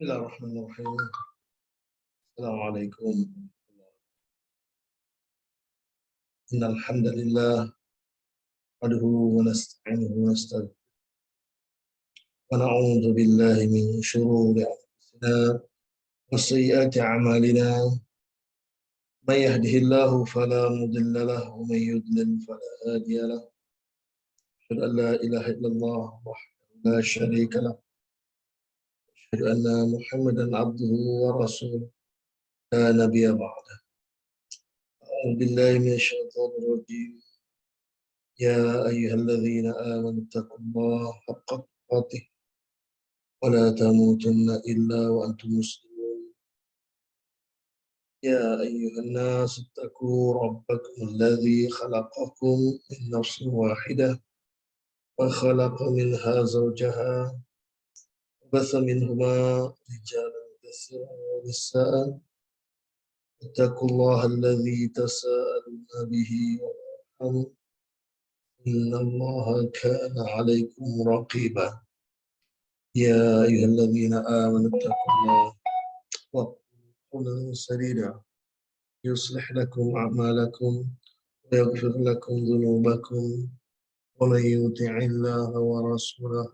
Bismillahirrahmanirrahim. Assalamualaikum. Innal hamdalillah nahmaduhu wa nasta'inuhu wa nastaghfiruh wa na'udzu billahi min shururi anfusina wa sayyiati a'malina. May yahdihillahu fala mudilla lahu wa may yudlil fala hadiya lahu. Asyhadu an la ilaha illallah wahdahu la syarika lahu. Asyhadu anna Muhammadan abduhu wa rasuluh la nabiyya ba'dah. A'udzu billahi minasy syaithanir rajim. يا أيها الذين آمنوا اتقوا الله حق تقاته ولا تموتن إلا وأنتم مسلمون. يا أيها الناس اتقوا ربكم الذي خلقكم من نفس واحدة وخلق منها زوجها وبث منهما رجالا كثيرا ونساء. اتقوا الله الذي تساءلون به والأرحام إن الله كان عليكم رقيبا. يا أيها الذين آمنوا اتقوا الله وقولوا قولا سديدا يصلح لكم أعمالكم ويغفر لكم ذنوبكم ومن يطع الله ورسوله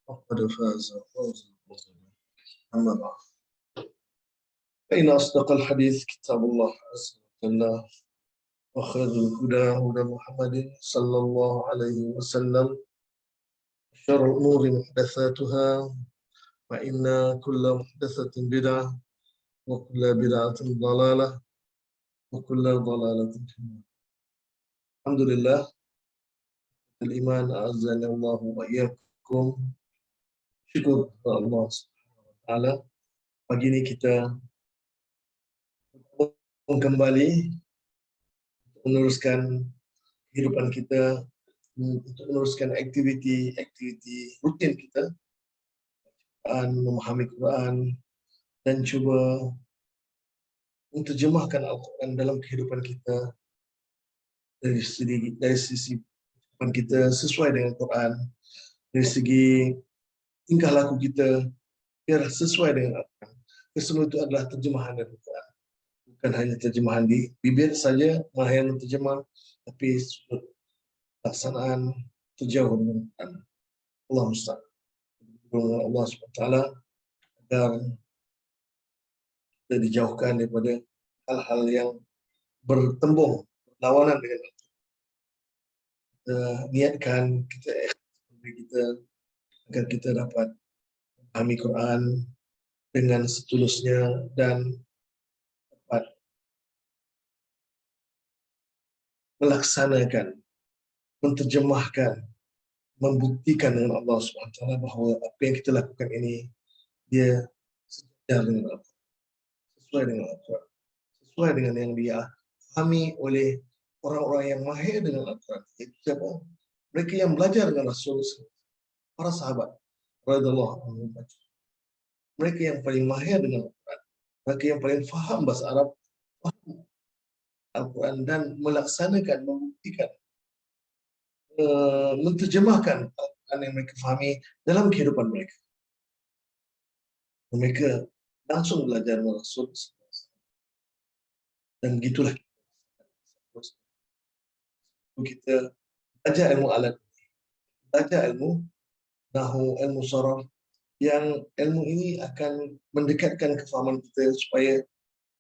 فقد فاز فوزا عظيما. أما بعد فإن أصدق الحديث كتاب الله عز وجل وخير الهدى هدى محمد صلى الله عليه وسلم. شر الأمور محدثاتها فإن كل محدثة بدعة وكل بدعة ضلالة وكل ضلالة في النار. الحمد لله الإيمان أعزنا الله وإياكم. Syukur kepada Allah Subhanahu wa taala. Pagi ini kita kembali meneruskan kehidupan kita, untuk meneruskan aktiviti rutin kita, memahami Quran dan cuba menterjemahkan Al-Quran dalam kehidupan kita dari sisi kehidupan kita sesuai dengan Quran, dari segi tingkah laku kita biar sesuai dengan Al-Quran. Semua itu adalah terjemahan dari Quran, bukan hanya terjemahan di bibir saja, mahir terjemah, tapi pelaksanaan terjauh dengan Quran. Allah musta'an. Allah SWT agar kita dijauhkan daripada hal-hal yang bertembung berlawanan dengan itu. Kita niatkan, kita agar kita dapat memahami Quran dengan setulusnya dan dapat melaksanakan, menterjemahkan, membuktikan dengan Allah SWT bahawa apa yang kita lakukan ini dia sejajar dengan Al-Quran, sesuai dengan Al-Quran, sesuai dengan yang dia fahami oleh orang-orang yang mahir dengan Al-Quran. Itu siapa? Mereka yang belajar dengan Rasul, para sahabat radhiyallahu anhum. Mereka yang paling mahir dengan Al-Quran, mereka yang paling faham bahasa Arab, faham Al-Quran dan melaksanakan, membuktikan, menterjemahkan Al-Quran yang mereka fahami dalam kehidupan mereka. Mereka langsung belajar dengan Rasul. Dan begitulah kita belajar ilmu alat, belajar ilmu nahwu, ilmu sharaf, yang ilmu ini akan mendekatkan kefahaman kita supaya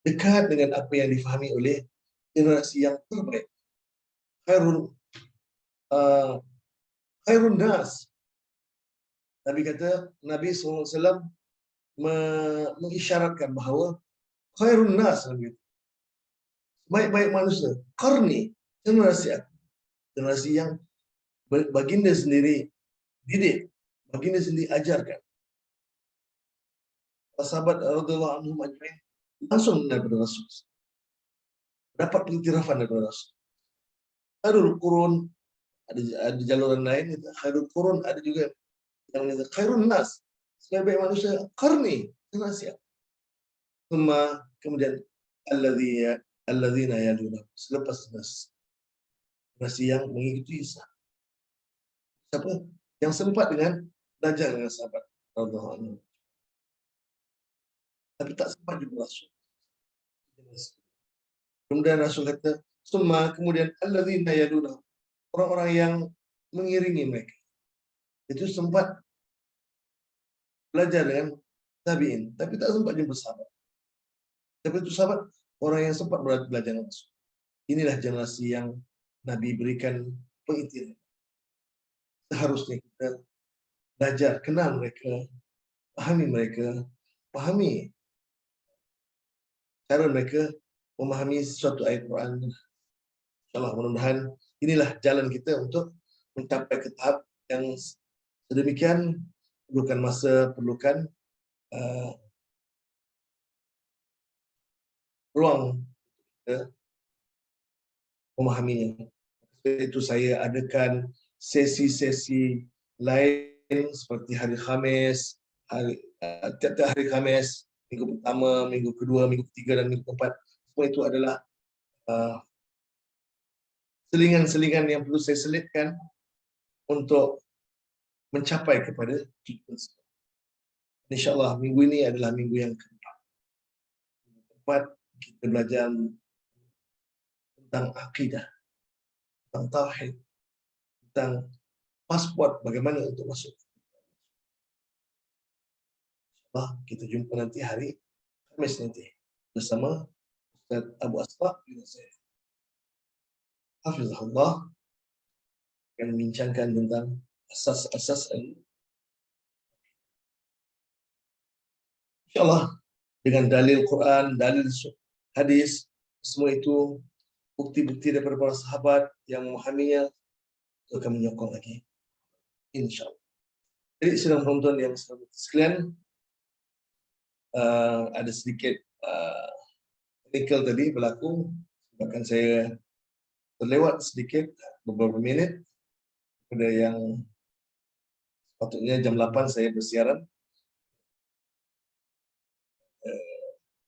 dekat dengan apa yang difahami oleh generasi yang terbaik. Khairun nas. Nabi kata, Nabi SAW mengisyaratkan bahawa khairun nas, baik-baik manusia, qarni, generasi aku, generasi yang baginda sendiri didik, baginda sendiri ajarkan. Sahabat radhiyallahu anhum ajma'in langsung daripada Rasul, dapat pengiktirafan daripada Rasul. Khairul qurun, ada jaluran lain, khairul qurun, ada juga yang kata khairun nas, sebaik-baik manusia, qarni, generasi aku. Kemudian alladzina yaluna, selepas generasi yang mengikuti siapa? Yang sempat dengan belajar dengan sahabat radhiyallahu anhum. tapi tak sempat jumpa Rasul. Kemudian Rasul kata, kemudian alladzina yaduna, orang-orang yang mengiringi mereka. Itu sempat belajar dengan tabi'in, tapi tak sempat jumpa sahabat. Tapi itu sahabat, orang yang sempat belajar dengan Rasul. Inilah generasi yang Nabi berikan pengintian. Seharusnya kita belajar, kenal mereka, pahami cara mereka memahami suatu ayat Quran. InsyaAllah, mudah-mudahan inilah jalan kita untuk mencapai ke tahap yang sedemikian, perlukan masa, perlukan ruang kita memahaminya. Itu saya adakan sesi-sesi lain seperti hari Khamis, tiap-tiap hari Khamis, minggu pertama, minggu kedua, minggu ketiga dan minggu keempat. Semua itu adalah selingan-selingan yang perlu saya selitkan untuk mencapai kepada tujuan. InsyaAllah minggu ini adalah minggu yang keempat. Kita belajar tentang akidah, tentang tauhid, tentang pasport bagaimana untuk masuk. InsyaAllah kita jumpa nanti hari Khamis nanti bersama Ustaz Abu Asfa dan saya. Hafizahullah akan membincangkan tentang asas-asas InsyaAllah dengan dalil Quran, dalil hadis, semua itu bukti-bukti daripada para sahabat yang memahaminya, itu akan menyokong lagi. InsyaAllah. Jadi sedang penonton yang sekalian, ada sedikit technical tadi berlaku, bahkan saya terlewat sedikit beberapa minit pada yang sepatutnya jam 8 saya bersiaran.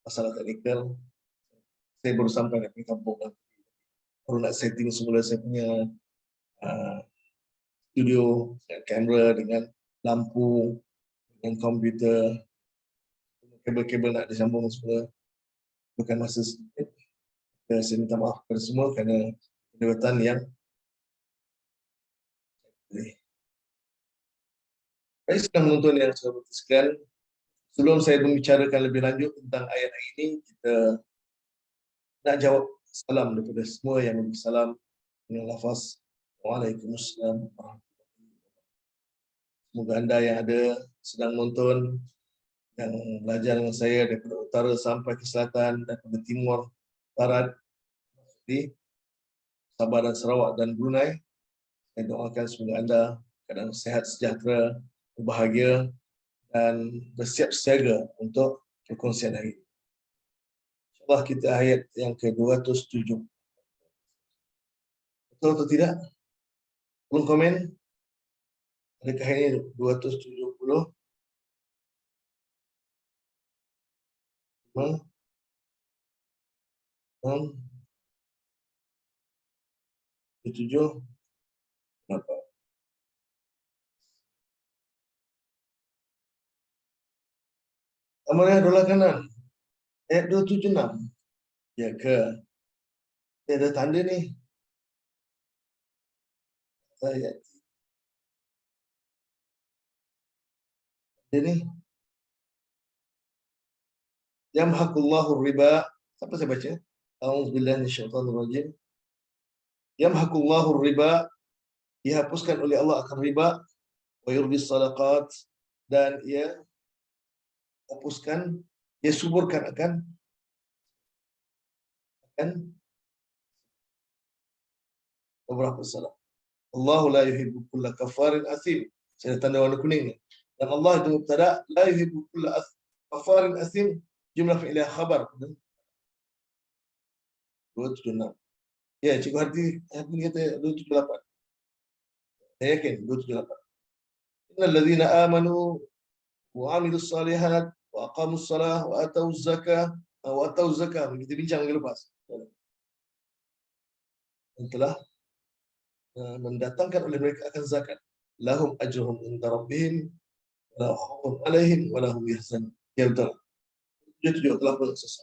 Masalah teknikal, saya baru sampai di kampung, baru nak setting semula saya punya studio dengan kamera, dengan lampu, dengan komputer, kabel-kabel nak disambung semua, bukan masa sedikit. Saya minta maaf kepada semua kerana kedewatan yang baik. Sedang menonton yang saya berteruskan, sebelum saya membicarakan lebih lanjut tentang ayat ini, kita nak jawab salam daripada semua yang memberi salam dengan lafaz Waalaikumsalam. Semoga anda yang ada sedang menonton, yang belajar dengan saya daripada utara sampai ke selatan, daripada timur, barat, di Sabah dan Sarawak dan Brunei, saya doakan semoga anda keadaan sehat, sejahtera, berbahagia dan bersiap siaga untuk perkongsian hari ini. InsyaAllah kita ayat yang ke-207. Betul atau tidak? Tolong komen. Adakah ini 270? Memang? 7? Kenapa? Amalnya adalah kanan. Ayat 276. Ya ke? Ini ada tanda ni. Ayat ini. Yamhaqullahu riba. Apa saya baca? A'udzubillahi minasyaitonirrajim. Yamhaqullahu riba. Dihapuskan oleh Allah akan riba. Wa yurbis sadaqat. Dan ia hapuskan, ia suburkan akan beberapa salah. Allahu la yuhibbu kulla kafarin asim. Saya tanda warna kuning ni. Dan Allah itu mubtada, la yuhibbu kulla kafarin asim, jumlah fi'liyah khabar. 276. Ya, Cikgu Harti kata 278. Saya yakin 278. Innal ladzina amanu wa 'amilus salihat wa aqamus salah wa atauz zakah. Kita bincang minggu lepas. Dan telah mendatangkan oleh mereka akan zakat. Lahum ajruhum inda rabbihim la khaufun 'alaihim wa lahum yahzanun. Ya betul. Dia juga telah pun selesai.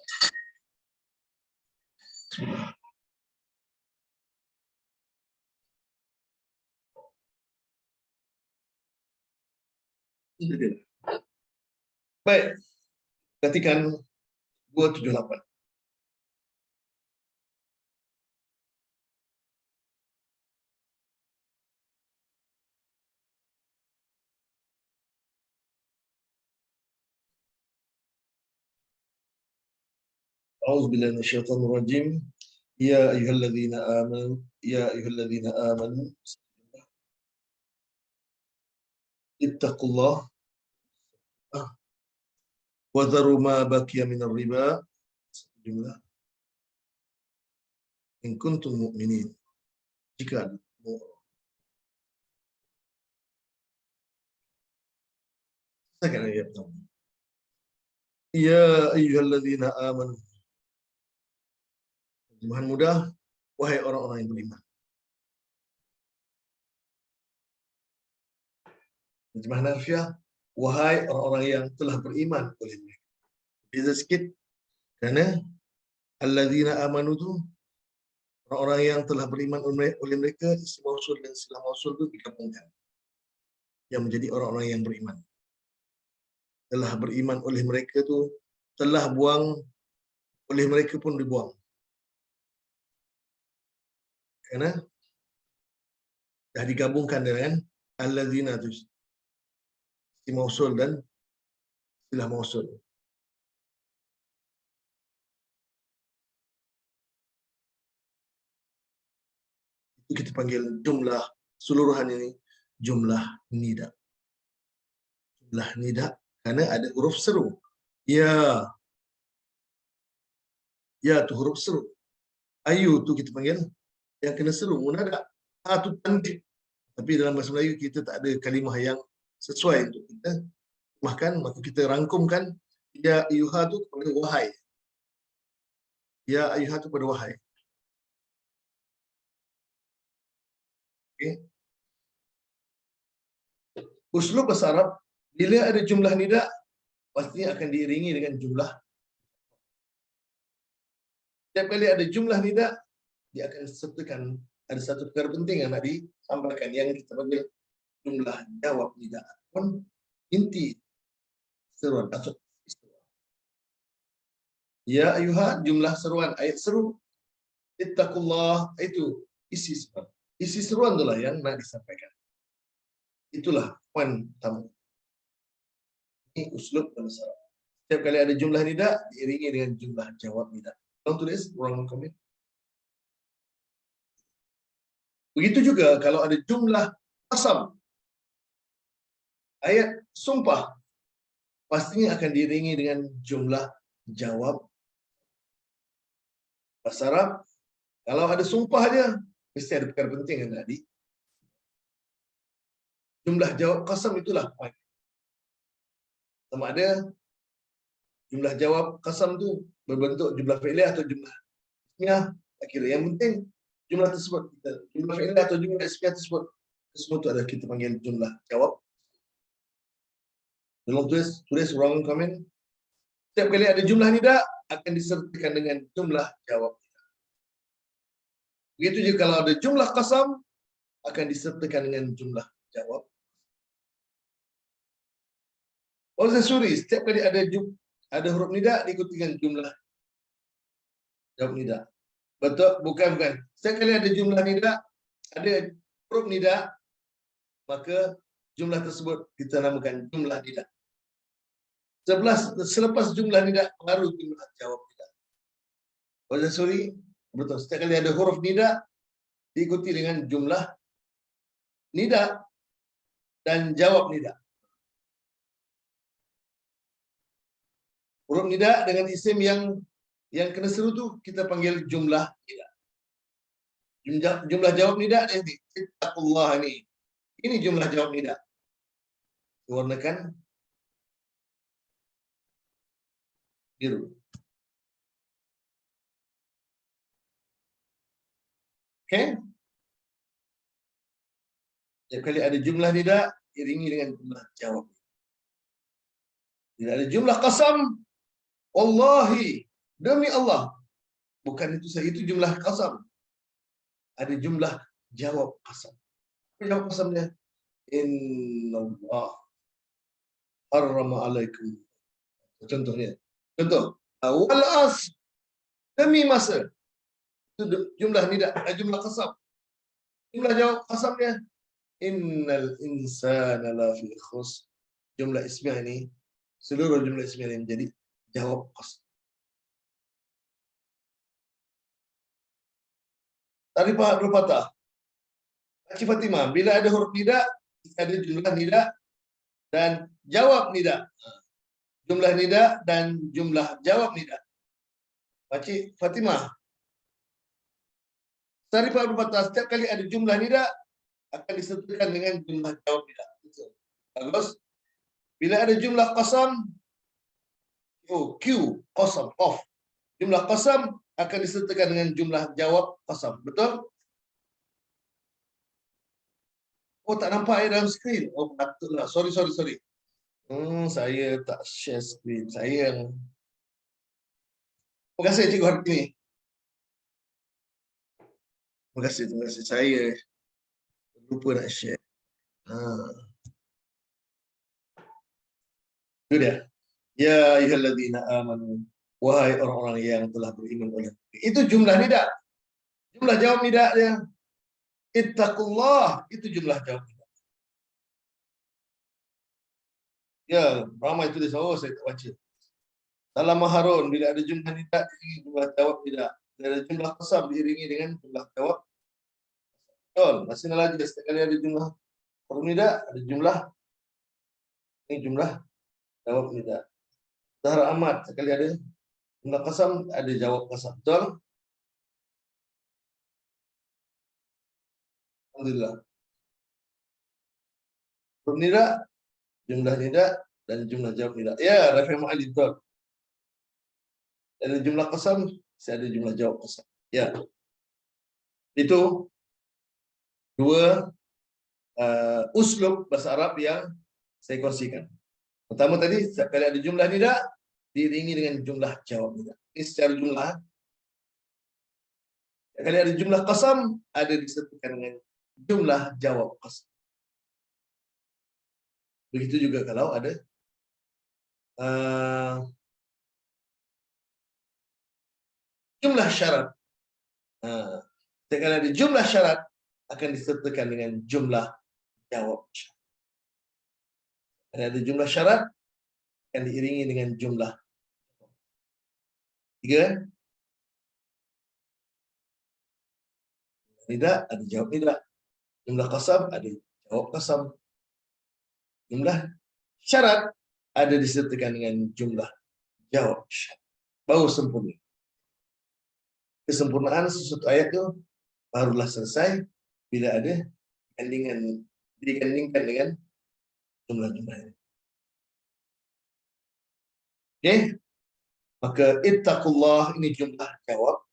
Baik, ketikkan 278. أعوذ بالله من الشيطان الرجيم. يا أيها الذين آمنوا اتقوا الله وذروا ما بقي من الربا إن كنتم مؤمنين. Jika sekarang ayat pertama. Ya ayyuhalladzina amanu. Terjemahan mudah, wahai orang-orang yang beriman. Terjemahan harfiah, wahai orang-orang yang telah beriman oleh mereka. Beza sikit, kerana alladzina amanu itu orang-orang yang telah beriman oleh mereka, isim mausul dan silah mausul itu digabungkan, yang menjadi orang-orang yang beriman. Telah beriman oleh mereka itu, telah buang oleh mereka pun dibuang. Kerana dah digabungkan dengan alladzina itu, isim mausul dan silah mausul. Itu kita panggil jumlah seluruhan ini jumlah nida. Jumlah nida kerana ada huruf seru. Ya. Ya tu huruf seru. Ayu tu kita panggil yang kena seru, munada. Ha tu tandid. Tapi dalam bahasa Melayu kita tak ada kalimah yang sesuai untuk kita mahkan, maka kita rangkumkan ya ayuha tu kepada wahai. Ya ayuha tu kepada wahai. Okey. Uslub bahasa Arab, bila ada jumlah nida, pastinya akan diiringi dengan jumlah. Setiap kali ada jumlah nida, dia akan sertakan ada satu perkara penting yang nak disampaikan, yang kita panggil jumlah jawab nida pun inti seruan atau istilah. Ya ayuha, jumlah seruan, ayat seru. Ittaqullah, itu isi seruan. Isi seruan itulah yang nak disampaikan. Itulah poin utama. Ini uslub dan syarat. Setiap kali ada jumlah nida, diiringi dengan jumlah jawab nida. Tolong tulis, orang komen. Begitu juga kalau ada jumlah qasam, ayat sumpah, pastinya akan diiringi dengan jumlah jawab. Bahasa Arab, kalau ada sumpah dia, mesti ada perkara penting yang tadi. Jumlah jawab qasam itulah poin. Sama ada jumlah jawab qasam tu berbentuk jumlah fi'liyah atau jumlah ismiyah, tak kira. Yang penting jumlah tersebut, jumlah fi'liyah atau jumlah ismiyah tersebut, semua itu adalah kita panggil jumlah jawab. Tolong tulis ruangan komen. Setiap kali ada jumlah nida, akan disertakan dengan jumlah jawab. Begitu juga kalau ada jumlah qasam, akan disertakan dengan jumlah jawab. Oleh suri, setiap kali ada huruf nida, diikuti dengan jumlah jawab nida. Betul? Bukan. Setiap kali ada jumlah nida, ada huruf nida, maka jumlah tersebut kita namakan jumlah nida. Selepas jumlah nida, baru jumlah jawab nida. Oleh suri, betul. Setiap kali ada huruf nida, diikuti dengan jumlah nida dan jawab nida. Huruf nida dengan isim yang kena seru tu kita panggil jumlah nida. Jumlah jawab nida nanti ittaqullah ini. Ini jumlah jawab nida. Warnakan biru. Okey? Setiap kali ada jumlah nida, iringi dengan jumlah jawab. Bila ada jumlah qasam, Wallahi, demi Allah. Bukan itu saja, itu jumlah qasam. Ada jumlah jawab qasam. Apa jawab qasamnya? Inna Allah harrama alaikum. Contohnya. Contoh. Wal asr, demi masa. Itu jumlah nida, jumlah qasam. Jumlah jawab qasamnya. Innal insana lafi khusr. Jumlah ismiyah ini, seluruh jumlah ismiyah ini menjadi jawab qasam. Tadi Pak berpatah. Cik Fatimah, bila ada huruf nida, ada jumlah nida dan jawab nida. Jumlah nida dan jumlah jawab nida. Pakcik Fatimah, tadi Pak berpatah, setiap kali ada jumlah nida, akan disertakan dengan jumlah jawab nida. Bagus. Bila ada jumlah qasam, Q, qasam, off. Jumlah qasam akan disertakan dengan jumlah jawab qasam. Betul? Oh, tak nampak dalam skrin. Oh, patutlah. Sorry. Saya tak share skrin. Sayang. Terima kasih Cikgu Hartini. Terima kasih. Saya lupa nak share. Itu dia. Ya ayyuhalladzina amanu. Wahai orang-orang yang telah beriman oleh. Itu jumlah nida. Jumlah jawab nida dia. Ittaqullah. Itu jumlah jawab nida. Ya, ramai tulis. Oh, saya tak baca. Dalam Harun, bila ada jumlah nida, diiringi jumlah jawab nida. Bila ada jumlah qasam, diiringi dengan jumlah jawab. Betul. Masih lagi, setiap kali ada jumlah huruf nida, ada jumlah. Ini jumlah jawab nida. Zahra Ahmad, sekali ada jumlah qasam, ada jawab qasam. Betul? Alhamdulillah. Huruf nida, jumlah nida, dan jumlah jawab nida. Ya, Rafi Ma'ali, betul. Ada jumlah qasam, saya ada jumlah jawab qasam. Ya. Itu dua uslub bahasa Arab yang saya kongsikan. Pertama tadi, kalau ada jumlah nida, diiringi dengan jumlah jawab nida. Ini secara jumlah. Kalau ada jumlah qasam, ada disertakan dengan jumlah jawab qasam. Begitu juga kalau ada jumlah syarat. Kalau ada jumlah syarat, akan disertakan dengan jumlah jawab syarat. Kalau ada jumlah syarat, akan diiringi dengan jumlah. Tiga. Tidak, ada jawab tidak. Jumlah qasam, ada jawab qasam. Jumlah syarat, ada disertakan dengan jumlah jawab syarat. Baru sempurna. Kesempurnaan sesuatu ayat itu barulah selesai bila ada digandingkan dengan jumlah-jumlah ini. Okey? Maka ittaqullah ini jumlah jawab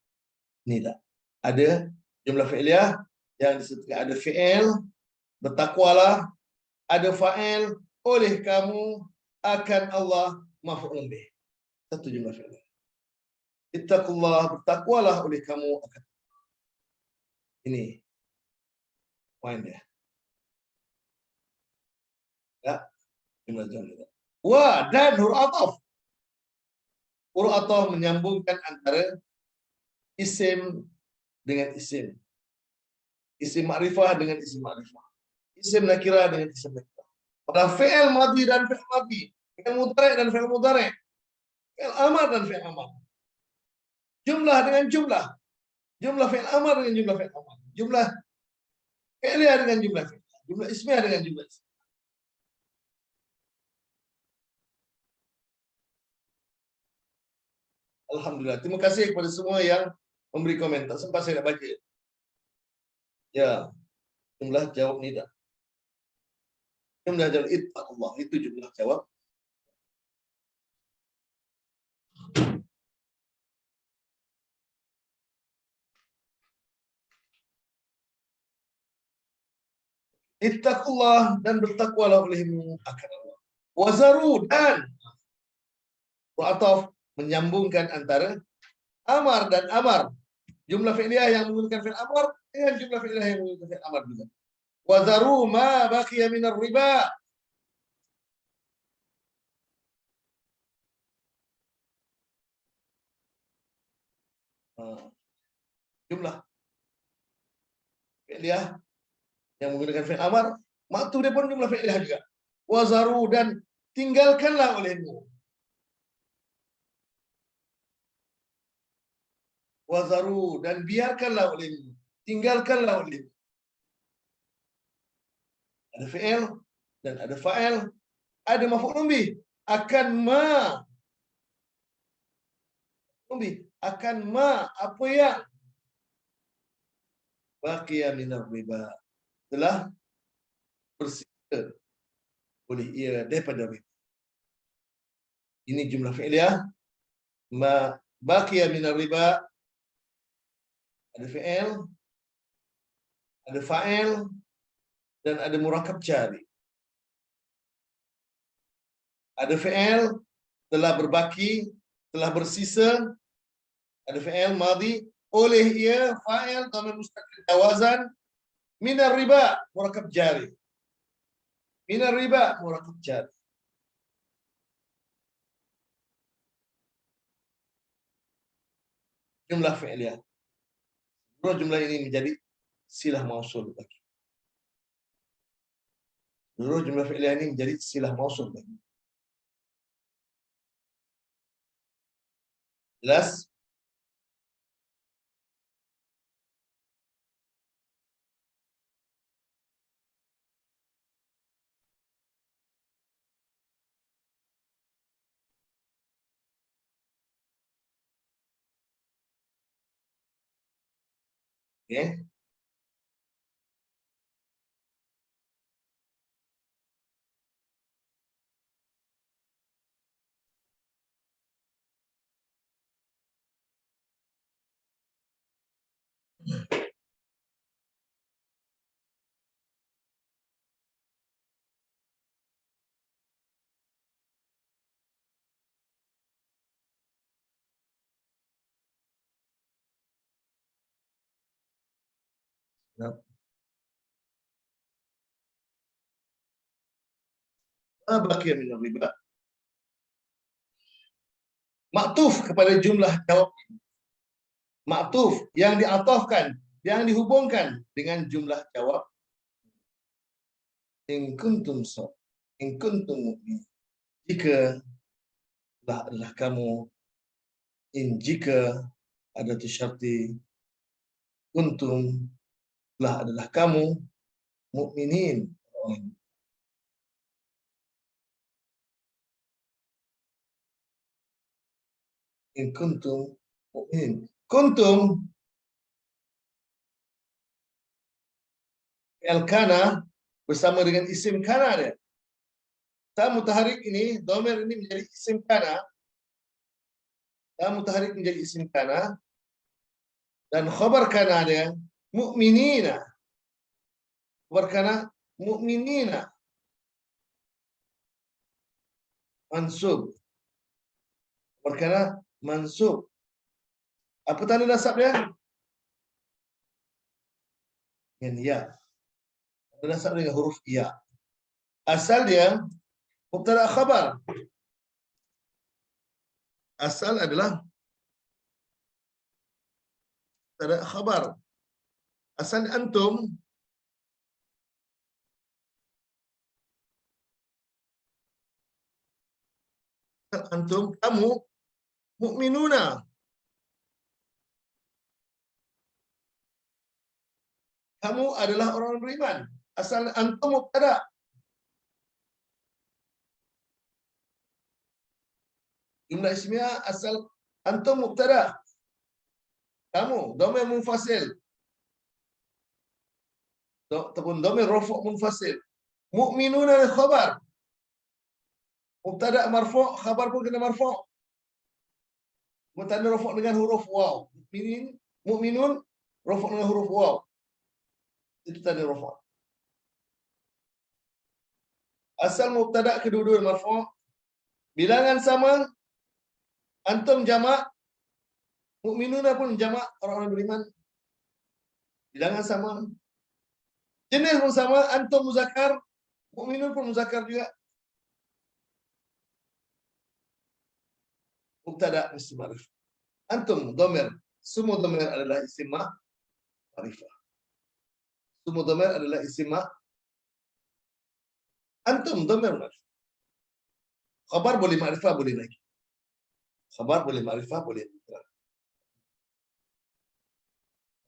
nida. Ada jumlah fi'liyah yang disertakan ada fi'il, bertakwalah, ada fa'il, oleh kamu akan Allah maf'ul bih. Satu jumlah fi'liyah. Ittaqullah, bertakwalah oleh kamu akan. Ini poin dia. Ya, jumlah jumlah. Wa dan huruf ataf. Huruf ataf menyambungkan antara isim dengan isim. Isim ma'rifah dengan isim ma'rifah. Isim nakirah dengan isim nakirah. Pada fi'il madhi dan fi'il madhi. Fi'il mudhari' dan fi'il mudhari'. Fi'il amar dan fi'il amar. Jumlah dengan jumlah. Jumlah fi'il amar dengan jumlah fi'il amar. Jumlah fi'liyah dengan jumlah fi'liyah. Jumlah ismiyah dengan jumlah ismiyah. Alhamdulillah. Terima kasih kepada semua yang memberi komentar. Sempat saya nak baca. Ya. Jumlah jawab nida. Jumlah jawab ittaqullah. Itu jumlah jawab. Ittaqullah dan bertakwalah olehmu akan Allah. Wazaru dan ataf menyambungkan antara amar dan amar. Jumlah fi'liyah yang menggunakan fi'il amar dengan jumlah fi'liyah yang menggunakan fi'il amar juga. Wa dharu ma baqiya minar riba. Jumlah fi'liyah yang menggunakan fi'il amar, maktub dia pun jumlah fi'liyah juga. Wa dharu, dan tinggalkanlah olehmu. Wa dharu, dan biarkanlah olehmu. Tinggalkanlah olehmu. Ada fi'il dan ada fa'il, ada maf'ul bih. Akan ma apa yang baqiya minar riba, telah bersisa oleh ia daripada riba. Ini jumlah fi'liyah. Ma baqiya minar riba, ada fi'il, ada fa'il, dan ada murakab jari. Ada fi'il telah berbaki, telah bersisa, ada fi'il madhi, oleh ia fa'il dhamir mustaqil jawazan, minar riba murakab jari. Minar riba murakab jari. Jumlah fi'liyah. Dua jumlah ini menjadi silah mausul bagi. Dua jumlah fi'liyah ini menjadi silah mausul bagi. Jelas? Okay. Ma baqiya minar riba. Maktuf kepada jumlah jawab. Maktuf yang diatofkan, yang dihubungkan dengan jumlah jawab. In kuntum mu'min. Jika adalah kamu, jika ada syarti, kuntum adalah kamu mukminin. In kuntum mu'min. Kuntum al-kana bersama dengan isim kana dia. Ta mutaharik ini, dhamir ini menjadi isim kana. Ta mutaharik menjadi isim kana, dan khabar kana dia mu'minina. Khabar kana mu'minina. Mansub. Khabar kana mansub. Apa tanda nasab dia? Dengan ya. Tanda nasab dengan huruf ya. Asal dia mubtada khabar. Asal adalah mubtada khabar. Asal antum kamu mukminuna. Kamu adalah orang beriman. Asal antum mubtada. Jumlah ismiyah asal antum mubtada. Kamu dhamir munfasil. Ataupun dhamir rafu' munfasil. Mukminuna khabar. Mubtada marfu', khabar pun kena marfu'. Mubtada rafu' dengan huruf waw. Mukminun rafu' dengan huruf waw. Itu tanda rafu'. Asal mubtada kedua-dua marfu', bilangan sama, Antum jamak, mukminuna pun jamak orang-orang beriman. Bilangan sama. Jenis pun sama, antum muzakkar, mukminun pun muzakkar juga. Mubtada mesti ma'rifah. Antum dhamir, semua dhamir adalah isim ma'rifah. Semua dhamir adalah isim antum dhamir ma'rifah. Khabar boleh ma'rifah, boleh lagi. Khabar boleh ma'rifah, boleh nakirah.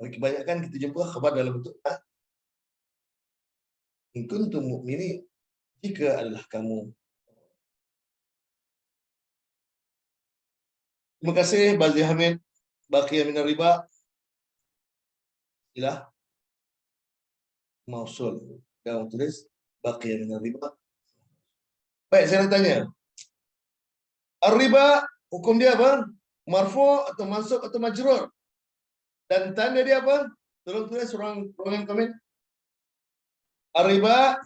Kebanyakan kita jumpa khabar dalam bentuk in kuntum mu'minin, jika adalah kamu. Terima kasih Bazi Hamid, Baqiyah minar riba. Ilah mausul. Jangan tulis Baqiyah minar riba. Baik, saya nak tanya. Ar-riba, hukum dia apa? Marfu' atau mansub atau majrur? Dan tanda dia apa? Tolong tulis ruangan komen. Ar-riba,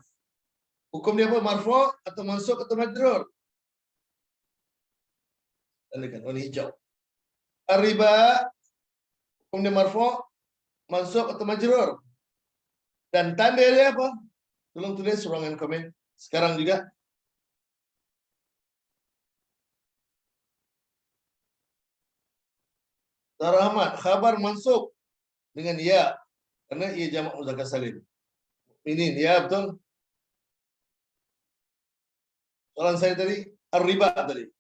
hukum dia apa? Marfu' atau mansub atau majrur? Tandakan warna hijau. Ar-riba, hukum dia marfu', mansub atau majrur? Dan tanda dia apa? Tolong tulis ruangan komen. Sekarang juga. Sarah Ahmad, khabar mansub dengan ya, karena ia jamak muzakkar salim. Ini ya, betul. Soalan saya tadi, ar-riba tadi.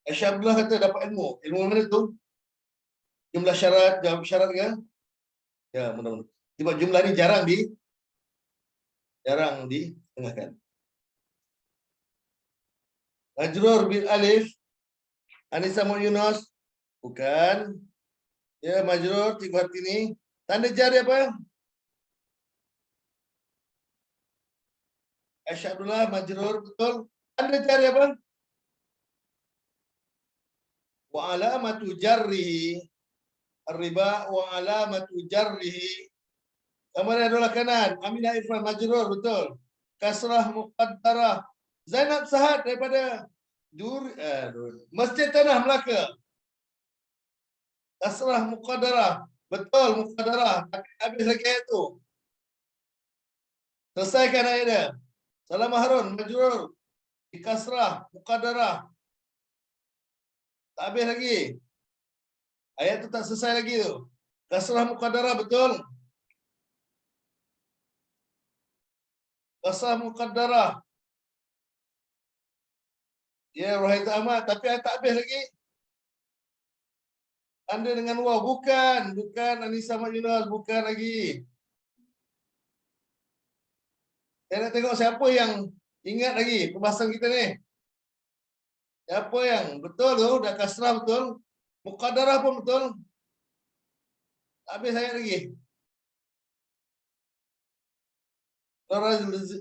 Asyabullah kata dapat ilmu. Ilmu mana tu? Jumlah syarat, jawab syarat kan? Ya, mudah-mudahan. Sebab jumlah ni jarang ditengahkan. Majrur bil alif, Anisa Muhammad Yunus, bukan. Ya, majrur, tiga hati ni. Tanda jari apa? Asyabullah, majrur, betul. Tanda jari apa? Wa alamatu jarrihi. Ar-riba wa alamatu jarrihi. Kamar adalah kanan. Aminah Irfan majrur, betul. Kasrah muqaddarah. Zainab Sahad daripada Masjid Tanah Melaka. Kasrah muqaddarah. Betul, muqaddarah. Habis lagi ayat tu. Selesaikan ayat dia. Salam Harun, majrur. Di kasrah muqaddarah. Tak habis lagi. Ayat tu tak selesai lagi tu. Kasrah muqaddarah, betul. Kasrah muqaddarah. Ya, Rohaid Ahmad. Tapi ayat tak habis lagi. Anda dengan waw. Bukan Anissa Majunus. Bukan lagi. Saya nak tengok siapa yang ingat lagi perbahasan kita ni. Siapa yang betul tu, dah kasrah betul. Muqaddarah pun betul. Tak habis ayat lagi.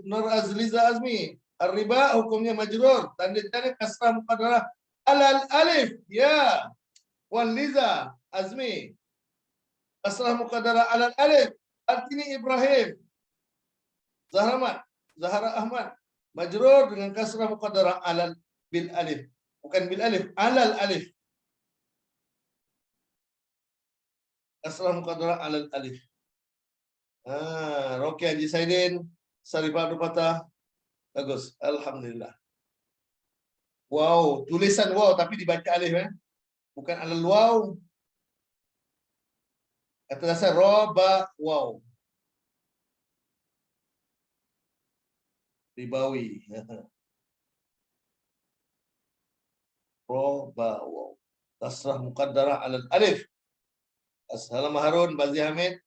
Nur Azliza Azmi. Ar-riba hukumnya majrur. Tanda-tanda kasrah muqaddarah. Alal alif. Ya. Wan Liza Azmi. Kasrah muqaddarah alal alif. Artini Ibrahim. Zahra Ahmad. Majrur dengan kasrah muqaddarah alal bil alif. Bukan bil alif. Alal alif. Kasrah muqaddarah alal alif. Roki Haji Saidin. Sarifah Abdul Fatah. Bagus. Alhamdulillah. Wow. Tulisan wow tapi dibaca alif. Bukan alal wow. Kata dasar roba wow. Ribawi. Roba wow. Kasrah muqaddarah alal alif. Assalamualaikum Harun, Bazi Hamid.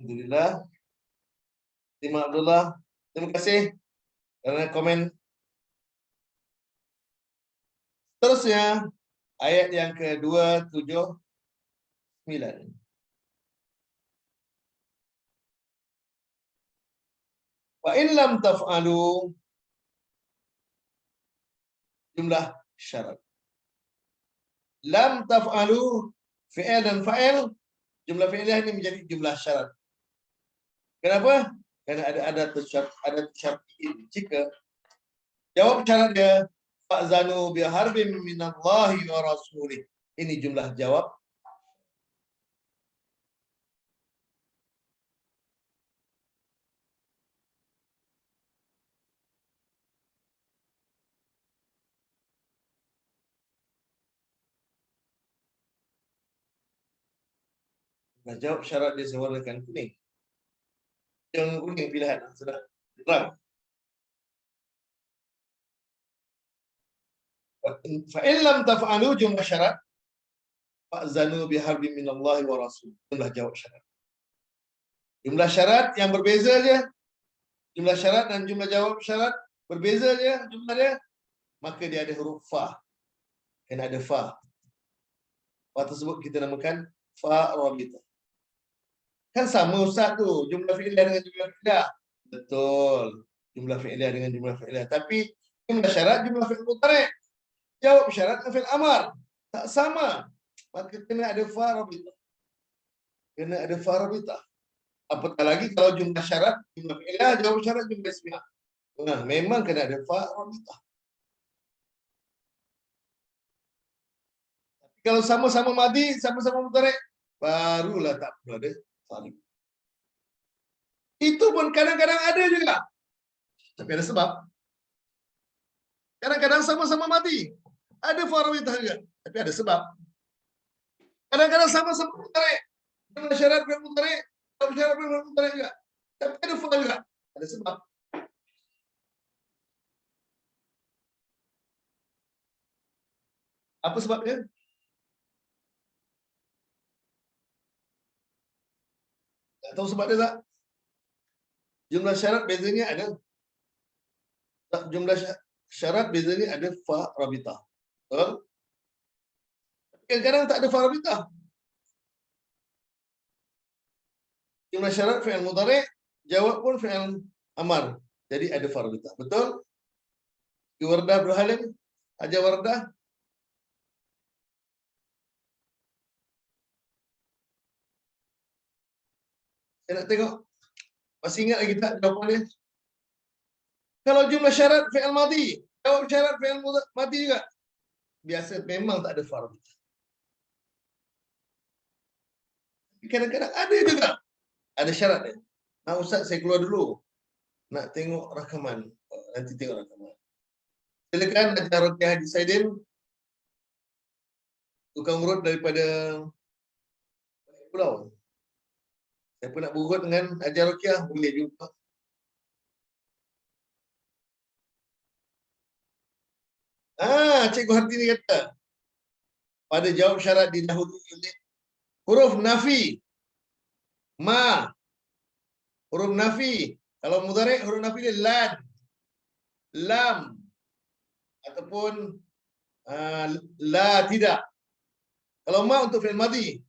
Alhamdulillah. Terima Abdullah. Terima kasih kerana komen. Terusnya ayat yang ke-279. Wa in lam taf'alu, jumlah syarat. Lam taf'alu fi'il dan fa'il, jumlah fi'iliyah ini menjadi jumlah syarat. Kenapa? Karena ada adat syar'i. Jika jawab syarat dia fa'zanu biharbin minallahi wa rasulih. Ini jumlah jawab. Nah, jawab syarat dia sewarnakan kuning. Yang kuning pilihan sudah terang. Fa'in lam taf'alu jumlah syarat fa'zanu biharbin minallahi wa rasulih. Jumlah jawab syarat. Jumlah syarat yang berbeza aja. Jumlah syarat dan jumlah jawab syarat berbeza aja jumlahnya. Maka dia ada huruf fa. Kena ada fa. Fa tersebut kita namakan fa rabitah. Kan sama Ustaz tu, jumlah fi'iliyah dengan jumlah fi'iliyah. Betul. Jumlah fi'iliyah dengan jumlah fi'iliyah. Tapi jumlah syarat, jumlah fi'il mudhari'. Jawab syarat dengan fi'il amar. Tak sama. Maka kena ada fa rabitah. Kena ada fa rabitah. Apatah lagi kalau jumlah syarat, jumlah fi'iliyah, jawab syarat, jumlah ismiyah. Nah, memang kena ada fa rabitah. Tapi kalau sama-sama madi, sama-sama mudhari', barulah tak perlu ada fa rabitah. Itu pun kadang-kadang ada juga. Tapi ada sebab. Kadang-kadang sama-sama mati. Ada fa rabitah juga. Tapi ada sebab. Kadang-kadang sama-sama mudhari'. Jumlah syarat fi'il mudhari', jawab syarat fi'il mudhari' juga. Tapi ada fa juga. Ada sebab. Apa sebabnya? Tak tahu sebab dia tak? Jumlah syarat bezanya ada. Jumlah syarat bezanya ada fa rabitah. Betul? Kadang-kadang tak ada fa rabitah. Jumlah syarat fi'il mudhari', jawab pun fi'il amar. Jadi ada fa rabitah. Betul? Wardah berhalim, aja Wardah. Saya nak tengok. Masih ingat lagi tak jawapannya? Kalau jumlah syarat fi'il madhi, jawab syarat fi'il madhi juga. Biasa memang tak ada fa rabitah. Kadang-kadang ada juga. Ada syarat dia. Nah, Ustaz, saya keluar dulu. Nak tengok rakaman. Nanti tengok rakaman. Silakan ajar Ruqyah Haji Saidin. Tukang urut daripada Pulau. Siapa nak berurut dengan ajar Ruqyah, boleh juga. Cikgu Hartini kata, pada jawab syarat didahului oleh huruf nafi. Ma. Huruf nafi. Kalau mudhari' huruf nafi dia lan. Lam. Ataupun la tidak. Kalau ma untuk fi'il madhi.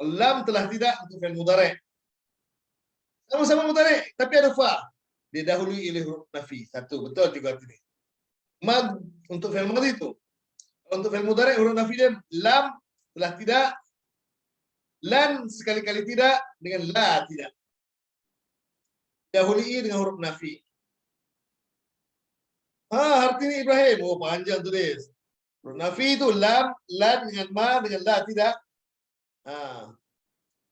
Lam telah tidak untuk fi'il mudhari'. Sama-sama mudhari', tapi ada fa. Didahului oleh huruf nafi. Satu, betul juga ini. Ma untuk fi'il madhi itu. Untuk fi'il mudhari' huruf nafi dia lam telah tidak. Lan sekali-kali tidak dengan la tidak. Dahului dengan huruf nafi. Hartini Ibrahim. Oh, panjang tulis. Huruf nafi itu lam, lan dengan ma, dengan la tidak.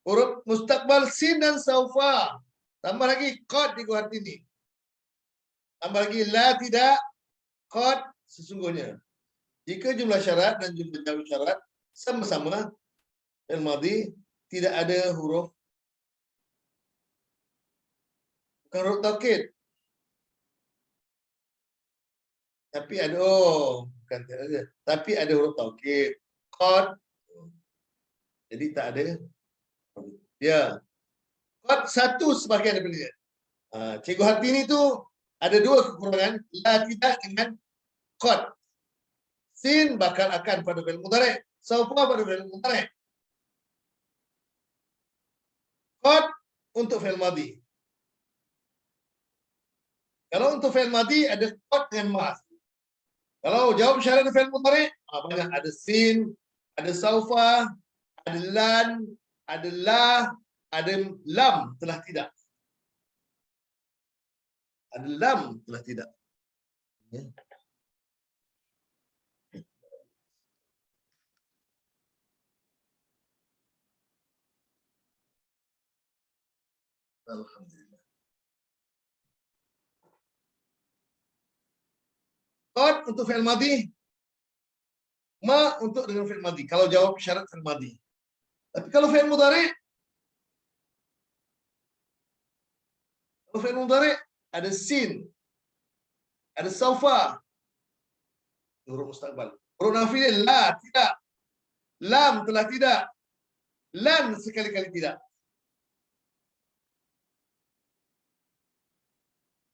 Huruf mustaqbal sin dan saufa. Tambah lagi qad di Hartini. Tambah lagi la tidak, qad sesungguhnya. Jika jumlah syarat dan jumlah jawab syarat sama-sama fi'il madhi, tidak ada huruf, bukan huruf taukid, tapi ada bukan ada, tapi ada huruf taukid, qad. Jadi tak ada. Ya, qad satu sebahagian daripada dia. Cikgu Hartini itu ada dua kekurangan, la tidak dengan qad. Sin bakal akan pada fi'il mudhari', saufa pada fi'il mudhari'. Qad untuk fi'il madhi. Kalau untuk fi'il madhi ada qad dengan ma. Kalau jawab syarat fi'il mudhari', banyak ada sin, Ada saufa, ada lan, ada la, ada lam telah tidak. Ada lam telah tidak. Ya. Alhamdulillah. Qad untuk fi'il madhi, ma untuk dengan fi'il madhi. Kalau jawab syarat fi'il madhi. Tapi kalau fi'il mudhari ada sin, ada saufa, huruf mustaqbal. Huruf nafi la tidak, lam telah tidak, lan sekali-kali tidak.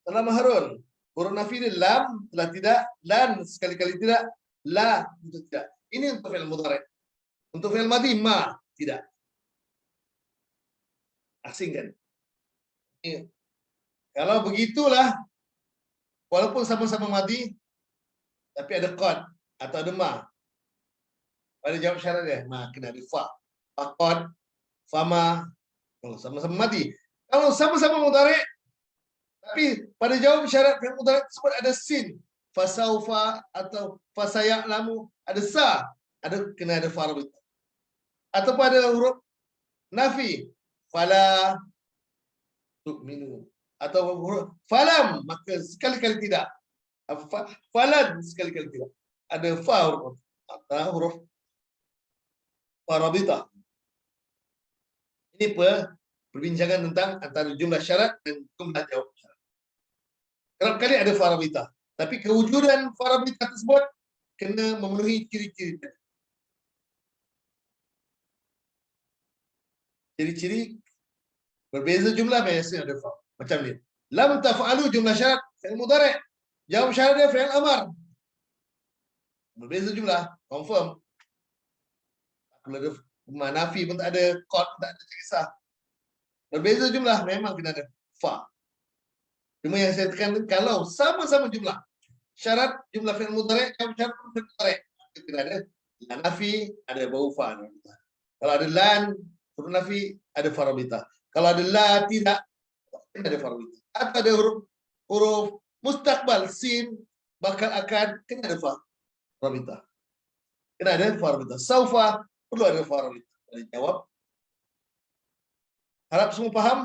Salam Harun, huruf nafi lam telah tidak, lan sekali-kali tidak, la itu tidak. Ini untuk fi'il mudhari. Untuk fi'il madhi ma tidak. Asing kan? Ini. Kalau begitulah, walaupun sama-sama madhi, tapi ada qad atau ada ma. Pada jawab syarat dia, ma kena ada fa. Faqad, fama, kalau sama-sama madhi. Kalau sama-sama mudhari, tapi pada jawab syarat fi'il mudhari tersebut ada sin, fasaufa atau fasaya'lamu, ada sa, ada kena ada fa rabita. Atau pada huruf nafi, fala tu'minu, atau huruf falam, maka sekali-kali tidak. Falan sekali-kali tidak. Ada fa huruf atau huruf fa rabita. Ini perbincangan tentang antara jumlah syarat dan jumlah jawab syarat. Kerap kali ada fa rabita, tapi kewujudan fa rabita tersebut kena memenuhi ciri-ciri. Ciri-ciri berbeza jumlah biasanya ada fa. Macam ni. Lam taf'alu jumlah syarat fi'il mudhari'. Jawab syarat dia fi'il amar. Berbeza jumlah, confirm. Kalau ada nafi pun tak ada, qad tak ada, kisah. Berbeza jumlah, memang kena ada fa. Cuma yang saya tekan, kalau sama-sama jumlah, syarat jumlah fi'il mudhari', jawab syarat fi'il mudhari', kena ada nafi, ada bau fa. Kalau ada lan, huruf nafi, ada fa rabita. Kalau ada la, tidak, kena ada fa rabita. Atau ada huruf mustaqbal, sin, bakal akan, kena ada fa rabita. Kena ada fa rabita. Saufa, perlu ada fa rabita. Boleh jawab. Harap semua paham.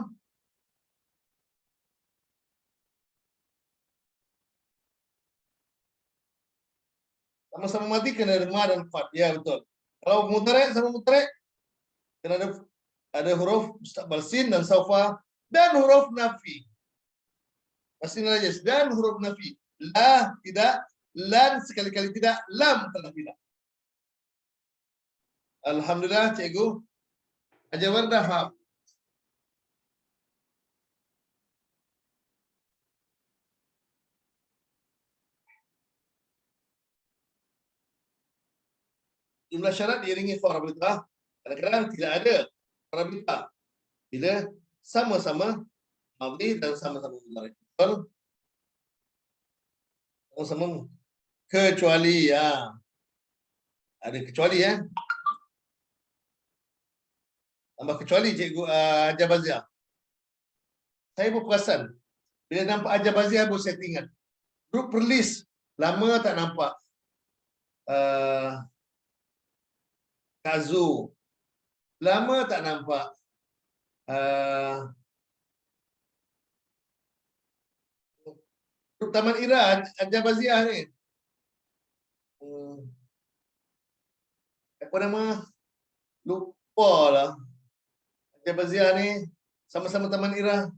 Sama-sama mati kena ada ma dan fat. Ya, betul. Kalau mudhari' sama mudhari' kena ada huruf mustaqbal sin dan saufa dan huruf nafi. Pasti aja dan huruf nafi. La tidak, lan sekali-kali tidak, lam telah tidak. Alhamdulillah, cikgu. Ajar Wardah faham. Jumlah syarat diiringi fa rabita. Kadang-kadang tidak ada fa rabita. Bila sama-sama madhi dan sama-sama mudhari'. Sama-sama kecuali ya. Ada kecuali ya. Tambah kecuali cikgu Hajar Bazia. Saya berperasan bila nampak Hajar Bazia baru saya ingat. Grup perlis lama tak nampak. Kazu. Lama tak nampak. Grup Taman Ira, Hajar Bazia ni. Apa nama? Lupa lah. Hajar Bazia ni sama-sama Taman Ira.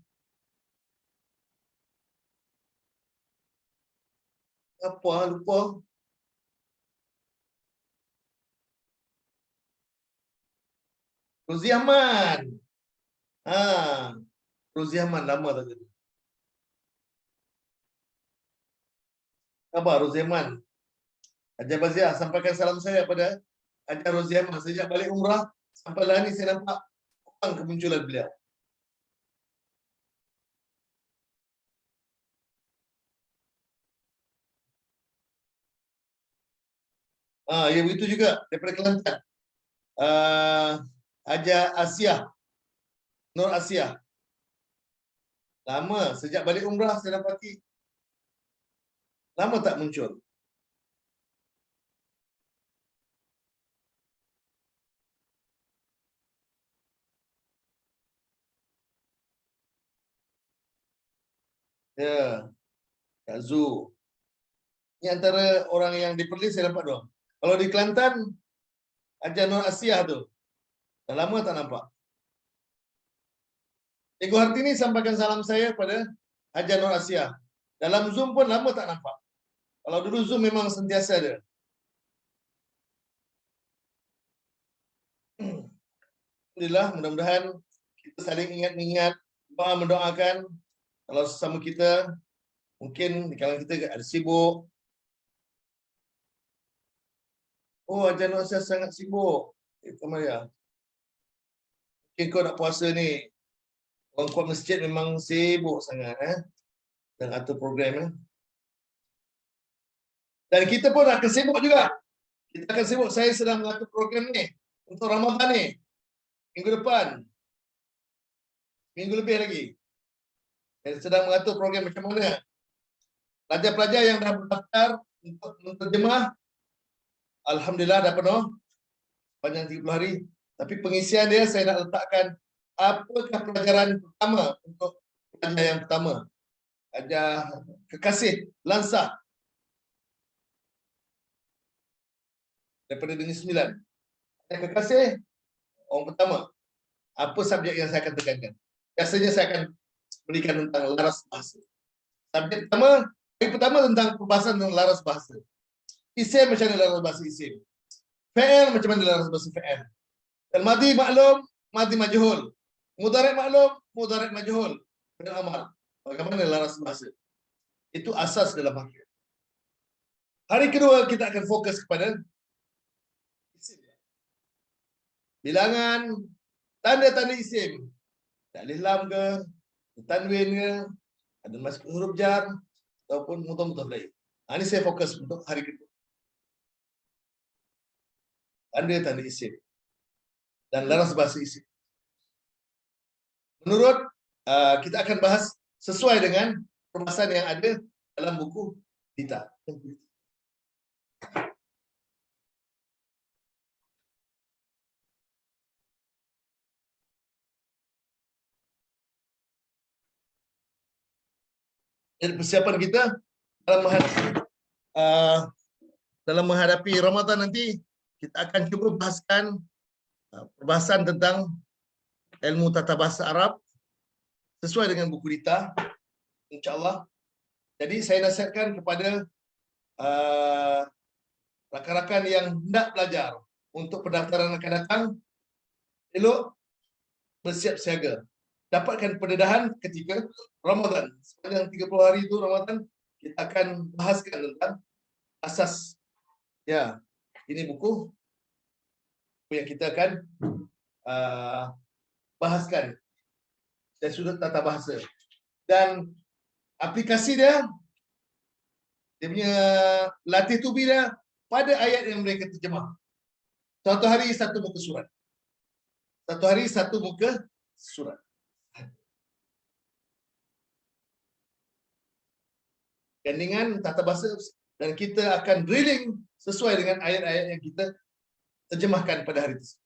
Apa? Lupa. Rozi Ahmad. Rozi Ahmad lama tak jadi. Apa Rozi Ahmad? Hajar Bazia, sampaikan salam saya pada Hajar Rozi Ahmad. Sejak balik umrah sampai lah ni saya nampak kemunculan beliau. Ya begitu juga daripada Kelantan. Haja Asia, Nur Asia. Lama, sejak balik umrah saya dapati. Lama tak muncul. Ya, Kak Zu. Ini antara orang yang di Perlis saya dapat doang. Kalau di Kelantan, Haja Nur Asia tu. Dah lama tak nampak. Cikgu Hartini sampaikan salam saya pada Haja Nur Asia. Dalam Zoom pun lama tak nampak. Kalau dulu Zoom memang sentiasa ada. Alhamdulillah, mudah-mudahan kita saling ingat-ingat, doa mendoakan. Kalau sesama kita, mungkin di kalangan kita ada sibuk. Oh, Haja Nur Asia sangat sibuk. Maria, mungkin kau nak puasa ni. Orang kuat masjid memang sibuk sangat. Dan atur program. Dan kita pun akan sibuk juga. Kita akan sibuk. Saya sedang mengatur program ni untuk Ramadan ni. Minggu depan. Minggu lebih lagi. Saya sedang mengatur program macam mana. Pelajar-pelajar yang dah berdaftar untuk menterjemah, Alhamdulillah dah penuh. Panjang 30 hari. Tapi pengisian dia saya nak letakkan apakah pelajaran pertama untuk pelajar yang pertama. Ajar Kekasih Lansah. Daripada Negeri Sembilan. Ajar Kekasih, orang pertama. Apa subjek yang saya akan tekankan? Biasanya saya akan berikan tentang laras bahasa. Subjek pertama, yang pertama tentang perbahasan tentang laras bahasa. Isim macam mana laras bahasa isim. Fi'il macam mana laras bahasa fi'il. Dan madi maklum, madi majhul. Mudhari' maklum, mudhari' majhul. Fi'il amal. Bagaimana laras bahasa? Itu asas dalam akhir. Hari kedua kita akan fokus kepada isim. Bilangan, tanda-tanda isim. Tak alif lam ke, tanwin ke, ada masuk huruf jar ataupun mudhaf lain. Ini saya fokus untuk hari kedua. Tanda-tanda isim dan laras bahasa isim. Menurut kita akan bahas sesuai dengan permasalahan yang ada dalam buku kita. Dan persiapan kita dalam menghadapi Ramadan nanti, kita akan cuba bahaskan perbahasan tentang ilmu tata bahasa Arab sesuai dengan buku Dita, insya-Allah. Jadi saya nasihatkan kepada rakan-rakan yang hendak belajar untuk pendaftaran akan datang, elok bersiap siaga. Dapatkan pendedahan ketika Ramadan. Sepanjang 30 hari itu Ramadan, kita akan bahaskan tentang asas. Ya, ini buku yang kita akan bahaskan dari sudut tata bahasa. Dan aplikasi dia punya latih tubi dia pada ayat yang mereka terjemah. Satu hari satu muka surat. Satu hari satu muka surat. Dengan tata bahasa, dan kita akan drilling sesuai dengan ayat-ayat yang kita terjemahkan pada hari itu.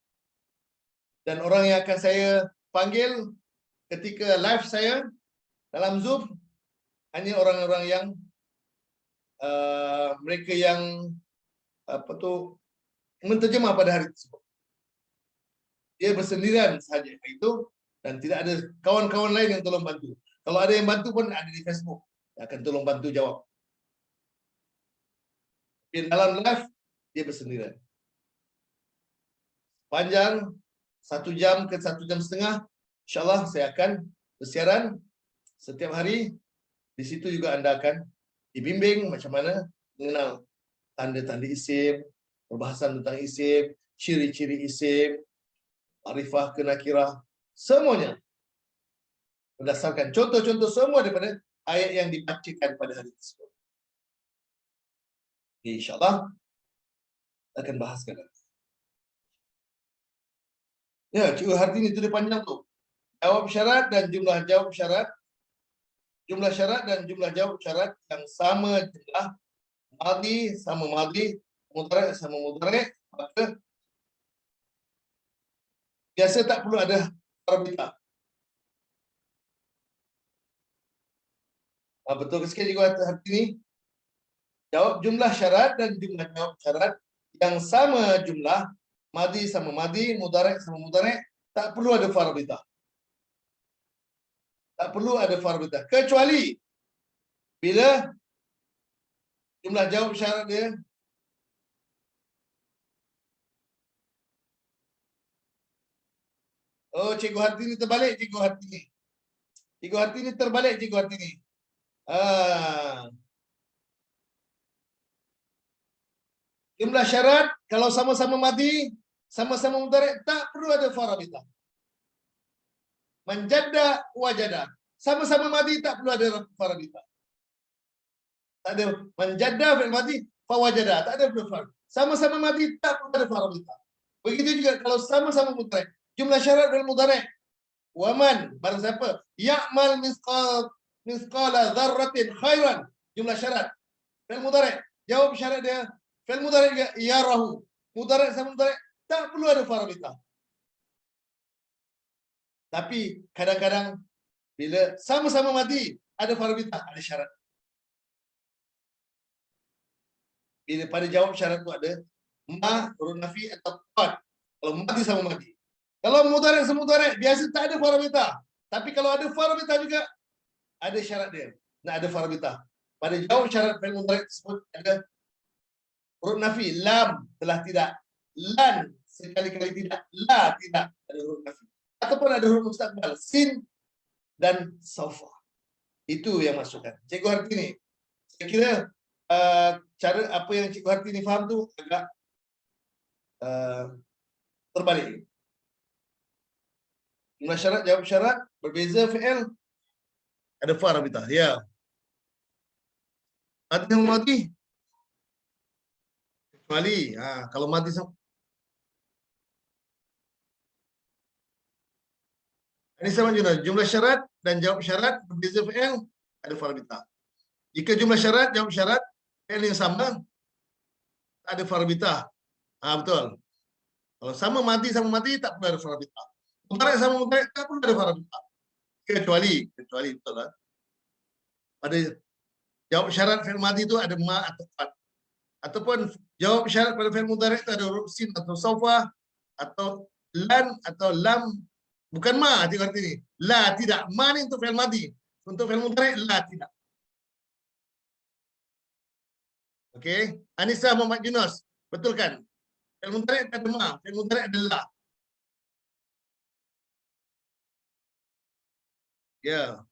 Dan orang yang akan saya panggil ketika live saya dalam Zoom hanya orang-orang yang mereka yang menterjemah pada hari tersebut. Dia bersendirian sahaja itu, dan tidak ada kawan-kawan lain yang tolong bantu. Kalau ada yang bantu pun ada di Facebook, akan tolong bantu jawab. Di dalam live dia bersendirian. Panjang 1 jam ke 1 jam setengah, insya-Allah saya akan bersiaran setiap hari. Di situ juga anda akan dibimbing macam mana mengenal tanda-tanda isim, perbahasan tentang isim, ciri-ciri isim, ma'rifah ke nakirah, semuanya berdasarkan contoh-contoh semua daripada ayat yang dibacakan pada hari tersebut. InsyaAllah akan bahaskan. Ya, Cikgu Hartini itu dia panjang tu. Jawab syarat dan jumlah jawab syarat, jumlah syarat dan jumlah jawab syarat yang sama jumlah, madhi sama madhi, mudhari' sama mudhari', maka biasa tak perlu ada farbita. Betul ke sikit Cikgu Hartini? Jawab jumlah syarat dan jumlah jawab syarat yang sama jumlah, madhi sama madhi, mudhari' sama mudhari', tak perlu ada farbita. Tak perlu ada farbita. Kecuali bila jumlah jawab syarat dia Cikgu Hartini terbalik, Cikgu Hartini. Cikgu Hartini terbalik, Cikgu Hartini. Jumlah syarat kalau sama-sama madhi, sama-sama mudhari', tak perlu ada farbita. Menjadda wajada. Sama-sama madhi tak perlu ada farbita. Tak ada menjadda fil madhi fa wajada, tak ada farbita. Sama-sama madhi tak perlu ada farbita. Begitu juga kalau sama-sama mudhari'. Jumlah syarat fil mudhari'. Waman, barang siapa ya'mal misqala dzarratin khairan, jumlah syarat fil mudhari'. Jawab syarat dia fil mudhari' yarahu. Mudhari' sama mudhari' tak perlu ada farbita. Tapi kadang-kadang bila sama-sama madhi ada farbita, ada syarat. Bila pada jawab syarat tu ada ma, huruf nafi atau qad. Kalau madhi sama madhi. Kalau mudhari' sama mudhari' biasa tak ada farbita. Tapi kalau ada farbita juga ada syarat dia. Nak ada farbita. Pada jawab syarat fi'il mudhari' tersebut ada huruf nafi, lam telah tidak, lan sekali-kali tidak, la tidak, ada huruf nafi. Ataupun ada huruf mustaqbal, sin dan saufa. Itu yang masukkan. Cikgu Hartini, saya kira cara apa yang Cikgu Hartini faham tu agak terbalik. Jumlah syarat, jawab syarat, berbeza fi'il, ada farbita. Ya. Madhi madhi. Kecuali, kalau madhi sama. Ini sama juga. Jumlah syarat dan jawab syarat berbeza fi'il, ada farbita. Jika jumlah syarat, jawab syarat, fi'il yang sama, ada farbita. Betul. Kalau sama madhi tak perlu ada farbita. Mudhari' sama mudhari' tak perlu ada farbita. Kecuali betul lah. Pada jawab syarat fi'il madhi itu ada ma atau qad. Ataupun jawab syarat pada fi'il mudhari' itu ada huruf sin atau saufa atau lan atau lam. Bukan ma, Cikgu Hartini. La tidak. Ma ni untuk fi'il madhi. Untuk fi'il mudhari' la tidak. Okey. Anissa Muhammad Yunus. Betul kan? Fi'il mudhari' ada ma, fi'il mudhari' ada la. Ya.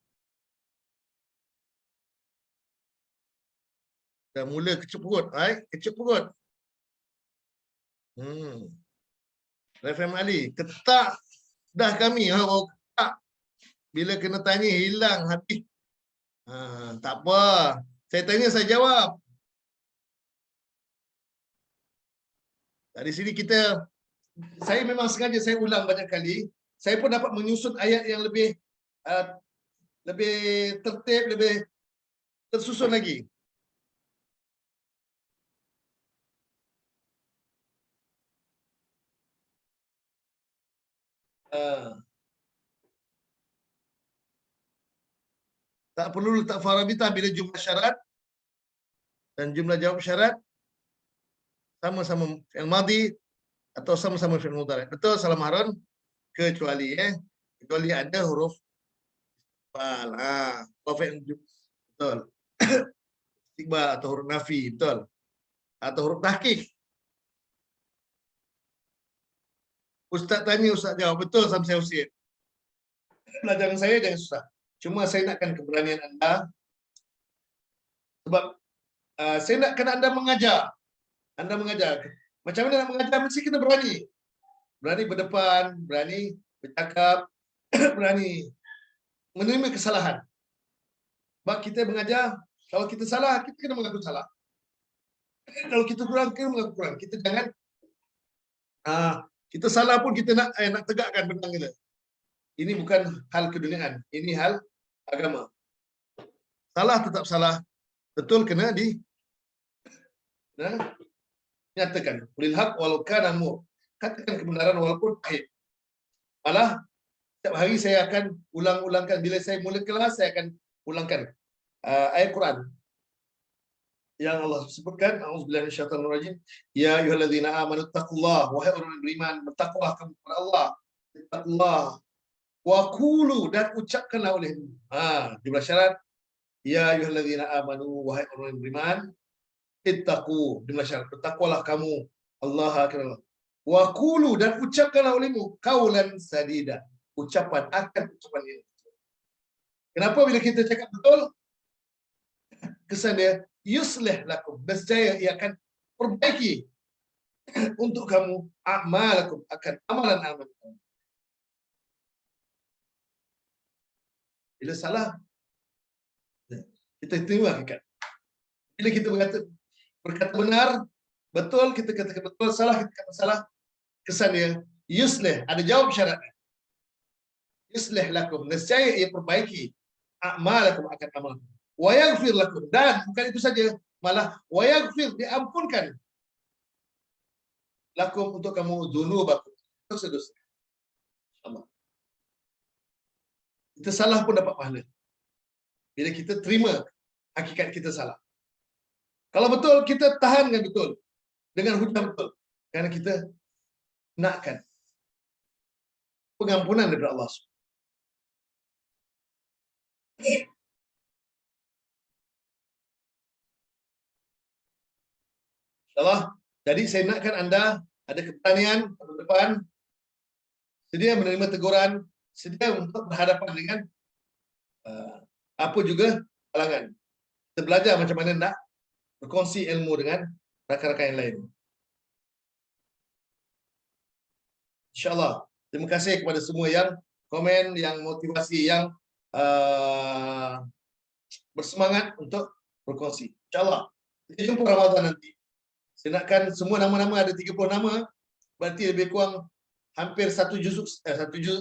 Dah mula kecup perut. Kecup perut. Refem Ali. Ketak dah kami. Ketak. Bila kena tanya, hilang hati. Tak apa. Saya tanya, saya jawab. Dari sini kita, saya memang sengaja saya ulang banyak kali. Saya pun dapat menyusun ayat yang lebih tertib, lebih tersusun lagi. Tak perlu letak farabitah bila jumlah syarat dan jumlah jawab syarat sama-sama fi'il madhi atau sama-sama fi'il mudhari'. Betul Salam Harun? Kecuali ada huruf fal. Betul. Istiqbal atau huruf nafi, betul. Atau huruf tahqiq. Ustaz tanya, Ustaz jawab. Betul sama saya usia. Pelajaran saya jangan susah. Cuma saya nakkan keberanian anda. Sebab saya nakkan anda mengajar. Anda mengajar. Macam mana nak mengajar? Mesti kena berani. Berani berdepan, berani bercakap, berani menerima kesalahan. Sebab kita mengajar, kalau kita salah, kita kena mengaku salah. Kalau kita kurang, kena mengaku kurang. Kita jangan Kita salah pun kita nak tegakkan bentang kita. Ini bukan hal keduniaan, ini hal agama. Salah tetap salah, betul kena nyatakan. Qulil haq walau kana mur. Katakan kebenaran walaupun pahit. Malah setiap hari saya akan ulang-ulangkan, bila saya mula kelas saya akan ulangkan ayat Quran yang Allah sebutkan, auzubillahi minasyaitonir rajim, ya ayyuhallazina amanu taqullaha, wahai orang yang beriman, bertakwalah kamu kepada Allah. Taqullaha wa qulu, dan ucapkanlah olehmu. Jumlah syarat, ya ayyuhallazina amanu, wahai orang yang beriman, ittaqu, jumlah syarat, bertakwalah kamu Allah akan. Wa qulu, dan ucapkanlah olehmu qaulan sadida, ucapan ini. Kenapa bila kita cakap betul? Kesan dia yuslih lakum, nescaya ia akan perbaiki untuk kamu a'malakum, akan amalan-amalan kamu. Bila salah kita terima hakikat. Bila kita berkata benar, betul, kita katakan betul, salah kita kata salah, kesan dia yuslih, ada jawab syaratnya. Yuslih lakum, nescaya ia perbaiki a'malakum, akan amalan. Wa yaghfir lakum, dan bukan itu saja, malah wa yaghfir, diampunkan lakum, untuk kamu, dzunubakum, dosa-dosa. Allah. Kita salah pun dapat pahala bila kita terima hakikat kita salah. Kalau betul, kita tahan dengan betul, dengan hujah betul, kerana kita nakkan pengampunan daripada Allah. InsyaAllah. Jadi saya nakkan anda ada keberanian pada depan, sedia menerima teguran, sedia untuk berhadapan dengan apa juga halangan. Kita belajar macam mana nak berkongsi ilmu dengan rakan-rakan yang lain. InsyaAllah. Terima kasih kepada semua yang komen, yang motivasi, yang bersemangat untuk berkongsi. InsyaAllah. Kita jumpa Ramadan nanti. Saya nakkan semua nama-nama, ada 30 nama, berarti lebih kurang hampir 1 juzuk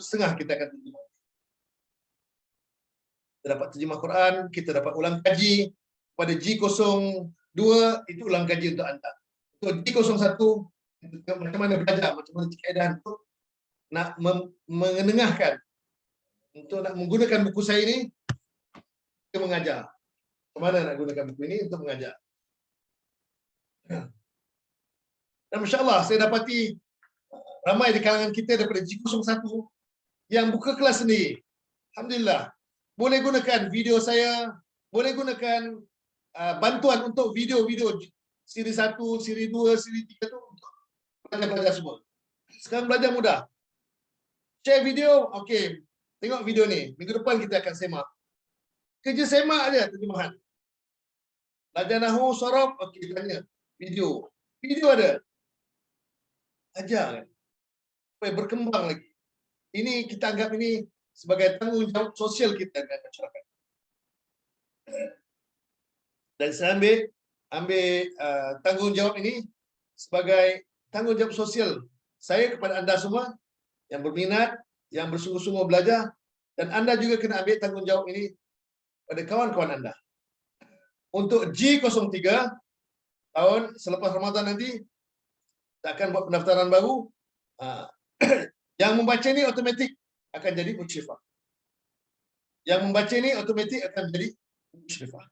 setengah kita akan terjemah. Kita dapat terjemah Quran, kita dapat ulang kaji. Pada G02 itu ulang kaji untuk anda. Untuk G01 macam mana belajar, macam mana kaedah untuk nak mengenengahkan, untuk nak menggunakan buku saya ini untuk mengajar. Macam mana nak gunakan buku ini untuk mengajar. Dan masya-Allah, saya dapati ramai di kalangan kita daripada G01 yang buka kelas sendiri. Alhamdulillah. Boleh gunakan video saya, boleh gunakan bantuan untuk video-video siri 1, siri 2, siri 3 tu untuk belajar semua. Sekarang belajar mudah. Share video, okey. Tengok video ni. Minggu depan kita akan semak. Kerja semak aja terjemahan. Belajar nahwu, sharaf, okey, tanya. Video. Video ada. Ajar kan. Supaya berkembang lagi. Ini kita anggap ini sebagai tanggungjawab sosial kita dengan masyarakat. Dan saya ambil tanggungjawab ini sebagai tanggungjawab sosial saya kepada anda semua yang berminat, yang bersungguh-sungguh belajar, dan anda juga kena ambil tanggungjawab ini pada kawan-kawan anda. Untuk G03 tahun selepas Ramadan nanti kita akan buat pendaftaran baru. Yang membaca ini automatik akan jadi musyrifah. Yang membaca ini automatik akan jadi musyrifah.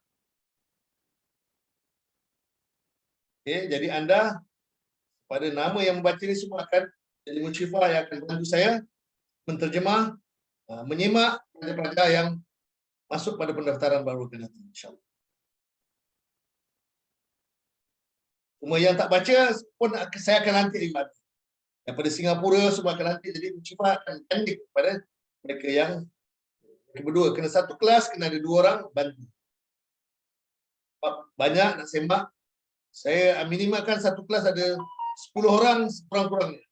Okay, jadi anda pada nama yang membaca ini semua akan jadi musyrifah yang akan bantu saya menterjemah, menyimak pelajar-pelajar yang masuk pada pendaftaran baru nanti, insyaAllah. Semua yang tak baca pun saya akan lantik di mana. Daripada Singapura semua akan lantik jadi musyrifah, akan lantik kepada mereka yang berdua. Kena satu kelas, kena ada 2 orang bantu. Banyak nak semak. Saya minimalkan satu kelas ada 10 orang sekurang-kurangnya.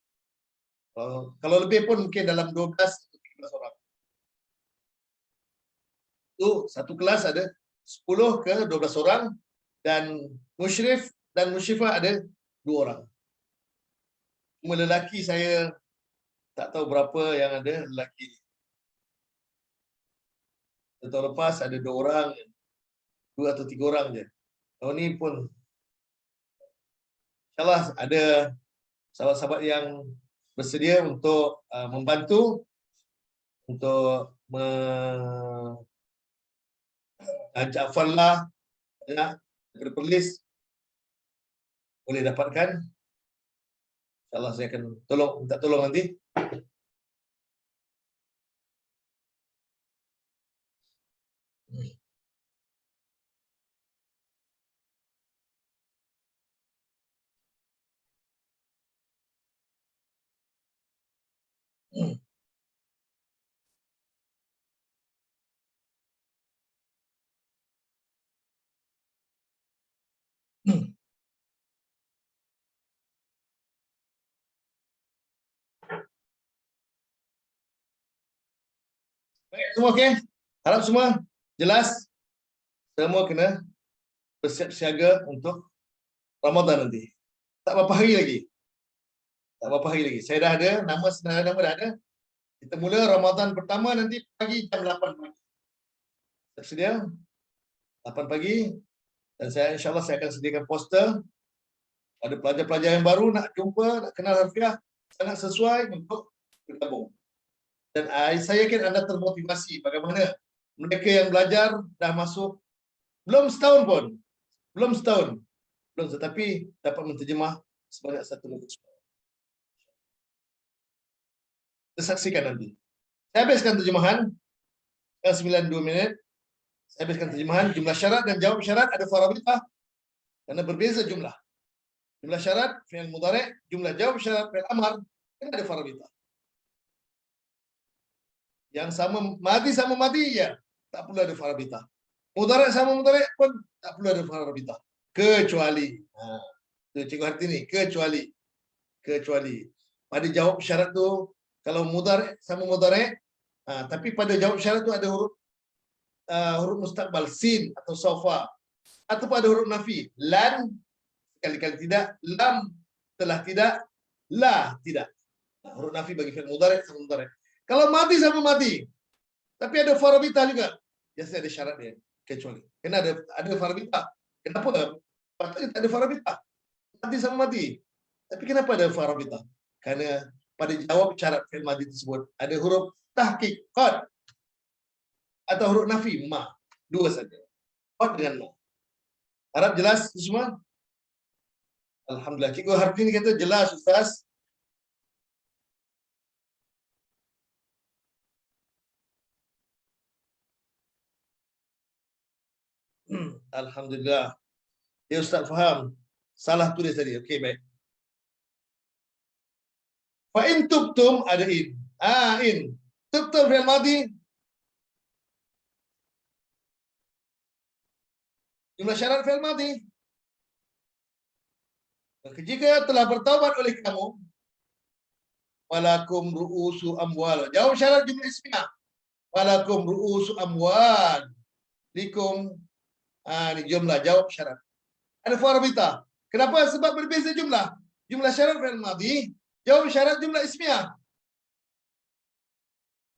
Kalau lebih pun mungkin dalam 12 atau 13 orang. Itu satu kelas ada 10 ke 12 orang, dan musyrif dan musyrifah ada 2 orang. Cuma lelaki saya tak tahu berapa yang ada lelaki. Tahun lepas ada 2 orang, 2 atau 3 orang je. Tahun ni pun insyaAllah ada sahabat-sahabat yang bersedia untuk membantu untuk ajak Fallah daripada Perlis boleh dapatkan. InsyaAllah saya akan minta tolong nanti. Baik, semua okey? Harap semua jelas. Semua kena bersiap siaga untuk Ramadan nanti. Tak berapa hari lagi. Tak berapa hari lagi. Saya dah ada, senarai nama dah ada. Kita mula Ramadan pertama nanti pagi jam 8 pagi. Tersedia 8 pagi. Dan insyaAllah saya akan sediakan poster. Ada pelajar-pelajar yang baru nak jumpa, nak kenal harfiah, sangat sesuai untuk bergabung. Dan saya yakin anda termotivasi bagaimana mereka yang belajar dah masuk belum setahun pun. Belum setahun. Tetapi dapat menterjemah sebanyak 1 muka surat. Kita saksikan nanti. Saya habiskan terjemahan 92 minit. Saya habiskan terjemahan. Jumlah syarat dan jawab syarat ada farabitah karena berbeza jumlah. Jumlah syarat fi'il mudhari', jumlah jawab syarat fi'il amar kan ada farabitah. Yang sama madi ya tak perlu ada farabitah. Mudhari' sama mudhari' pun tak perlu ada farabitah. Kecuali Cikgu Hartini, kecuali pada jawab syarat tu kalau mudhari' sama mudhari' tapi pada jawab syarat tu ada huruf mustaqbal sin atau saufa ataupun ada huruf nafi lan sekali-kali tidak, lam telah tidak, la tidak. Huruf nafi bagi fi'il mudhari' sama mudhari'. Kalau mati sama mati tapi ada farabitah juga, biasanya ada syarat dia, kecuali. Kena ada farabitah. Kenapa? Patutnya tak ada farabitah. Mati sama mati. Tapi kenapa ada farabitah? Karena pada jawab syarat fi'il madi tersebut ada huruf tahqiq, qad atau huruf nafi, ma. 2 saja. Qad dengan ma. Harap jelas semua? Alhamdulillah. Cikgu Hartini kata jelas Ustaz. Alhamdulillah. Ya Ustaz faham. Salah tulis tadi. Okey, baik. Fa in tubtum ada in. In. Tubtum fi'il madi. Jumlah syarat fi'il madi. Jika telah bertaubat oleh kamu, walakum ru'usu amwal. Jawab syarat jumlah ismiyah. Walakum ru'usu amwal. Likum. Ini jumlah jawab syarat. Ada farabitah. Kenapa? Sebab berbeza jumlah. Jumlah syarat fi'il madi, jawab syarat jumlah ismiyah.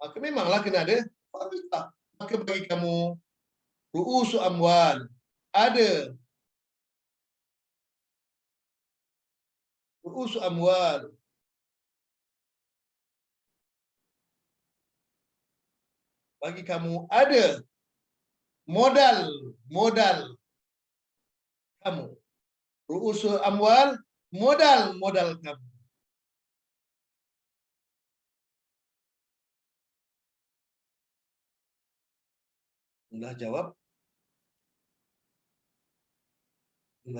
Maka memanglah kena ada farabitah. Maka bagi kamu ru'usu amwal. Ada ru'usu amwal. Bagi kamu ada modal kamu. Ru'usul amwal, modal kamu. Jumlah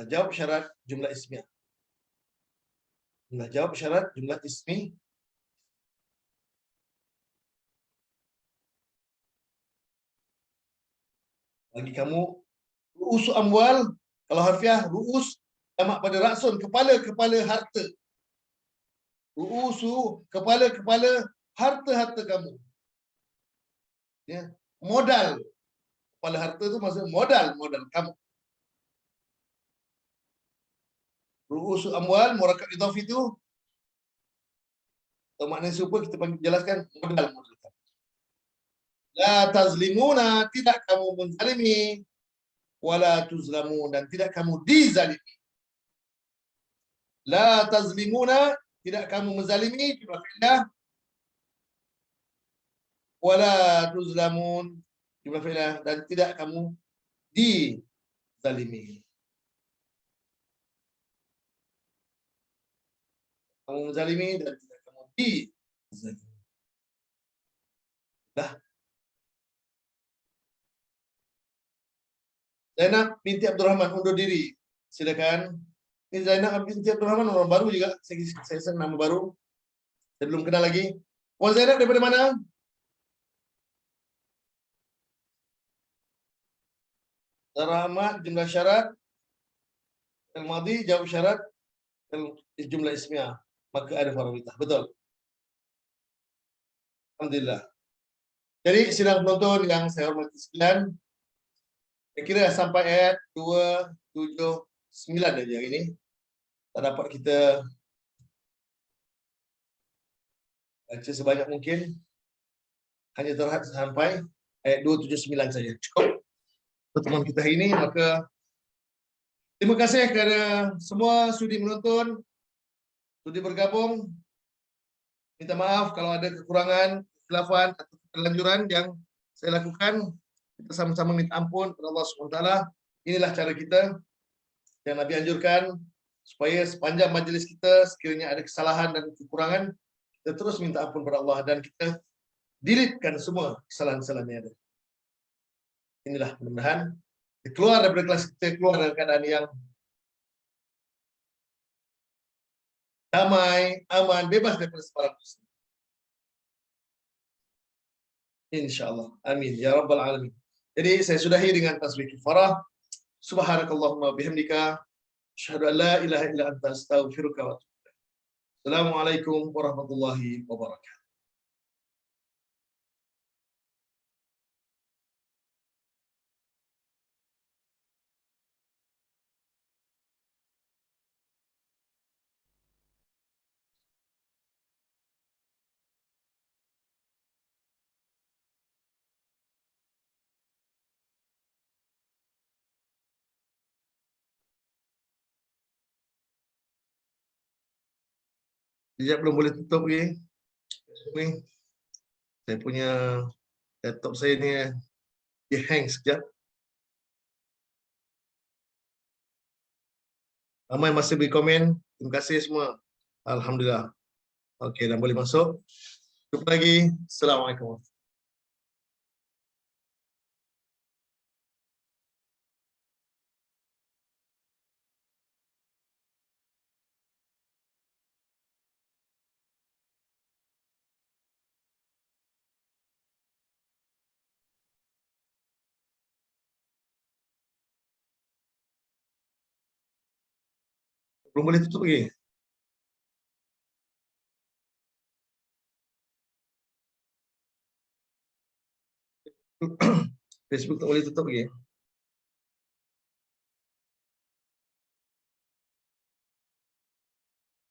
jawab syarat jumlah ismiyah. Jumlah jawab syarat jumlah ismi. Bagi kamu ru'usu amwal, kalau harfiah ru'us jamak pada ra'sun, kepala harta. Ru'usu kepala harta kamu. Ya, modal kepala harta itu maksudnya modal kamu. Ru'usu amwal murakkab idhaf itu Atau makna serupa kita jelaskan modal. La tazlimuna, tidak kamu menzalimi, wala tuzlamun, dan tidak kamu dizalimi. La tazlimuna, tidak kamu menzalimi, jumlah fi'lah. Wala tuzlamun, jumlah fi'lah, dan tidak kamu dizalimi. Kamu menzalimi dan tidak kamu dizalimi. Dah. Zainab binti Abdurrahman undur diri. Silakan. Ini Zainab binti Abdurrahman orang baru juga. Saya senang nama baru. Saya belum kenal lagi. Puan Zainab daripada mana? Zara Ahmad, jumlah syarat. Al-Madi, jawab syarat. Jumlah ismiyah. Maka ada farawitah. Betul. Alhamdulillah. Jadi sidang penonton yang saya hormati sekalian, saya kira sampai ayat 279 aja hari ini. Tak dapat kita baca sebanyak mungkin. Hanya terhad sampai ayat 279 saja. Cukup pertemuan kita hari ini. Maka terima kasih kepada semua sudi menonton, sudi bergabung. Minta maaf kalau ada kekurangan, kesalahan atau kelanjuran yang saya lakukan. Kita sama-sama minta ampun kepada Allah SWT. Inilah cara kita yang Nabi anjurkan, supaya sepanjang majelis kita sekiranya ada kesalahan dan kekurangan, kita terus minta ampun kepada Allah dan kita deletekan semua kesalahan-kesalahan yang ada. Inilah mudah-mudahan kita keluar daripada kelas kita, keluar dalam keadaan yang damai, aman, bebas daripada sebarang dosa. InsyaAllah. Amin. Ya Rabbal Alamin. Jadi saya sudahi dengan tasbih kifarah. Subhanakallahumma bihamdika. Asyhadu an la ilaha illa anta astaghfiruka wa atubu ilaik. Assalamualaikum warahmatullahi wabarakatuh. Sekejap belum boleh tutup ni. Saya punya laptop saya ni dia hang sekejap. Ramai masih beri komen. Terima kasih semua. Alhamdulillah. Okey, dah boleh masuk. Jumpa lagi. Assalamualaikum. Belum boleh tutup lagi. Facebook tak boleh tutup lagi.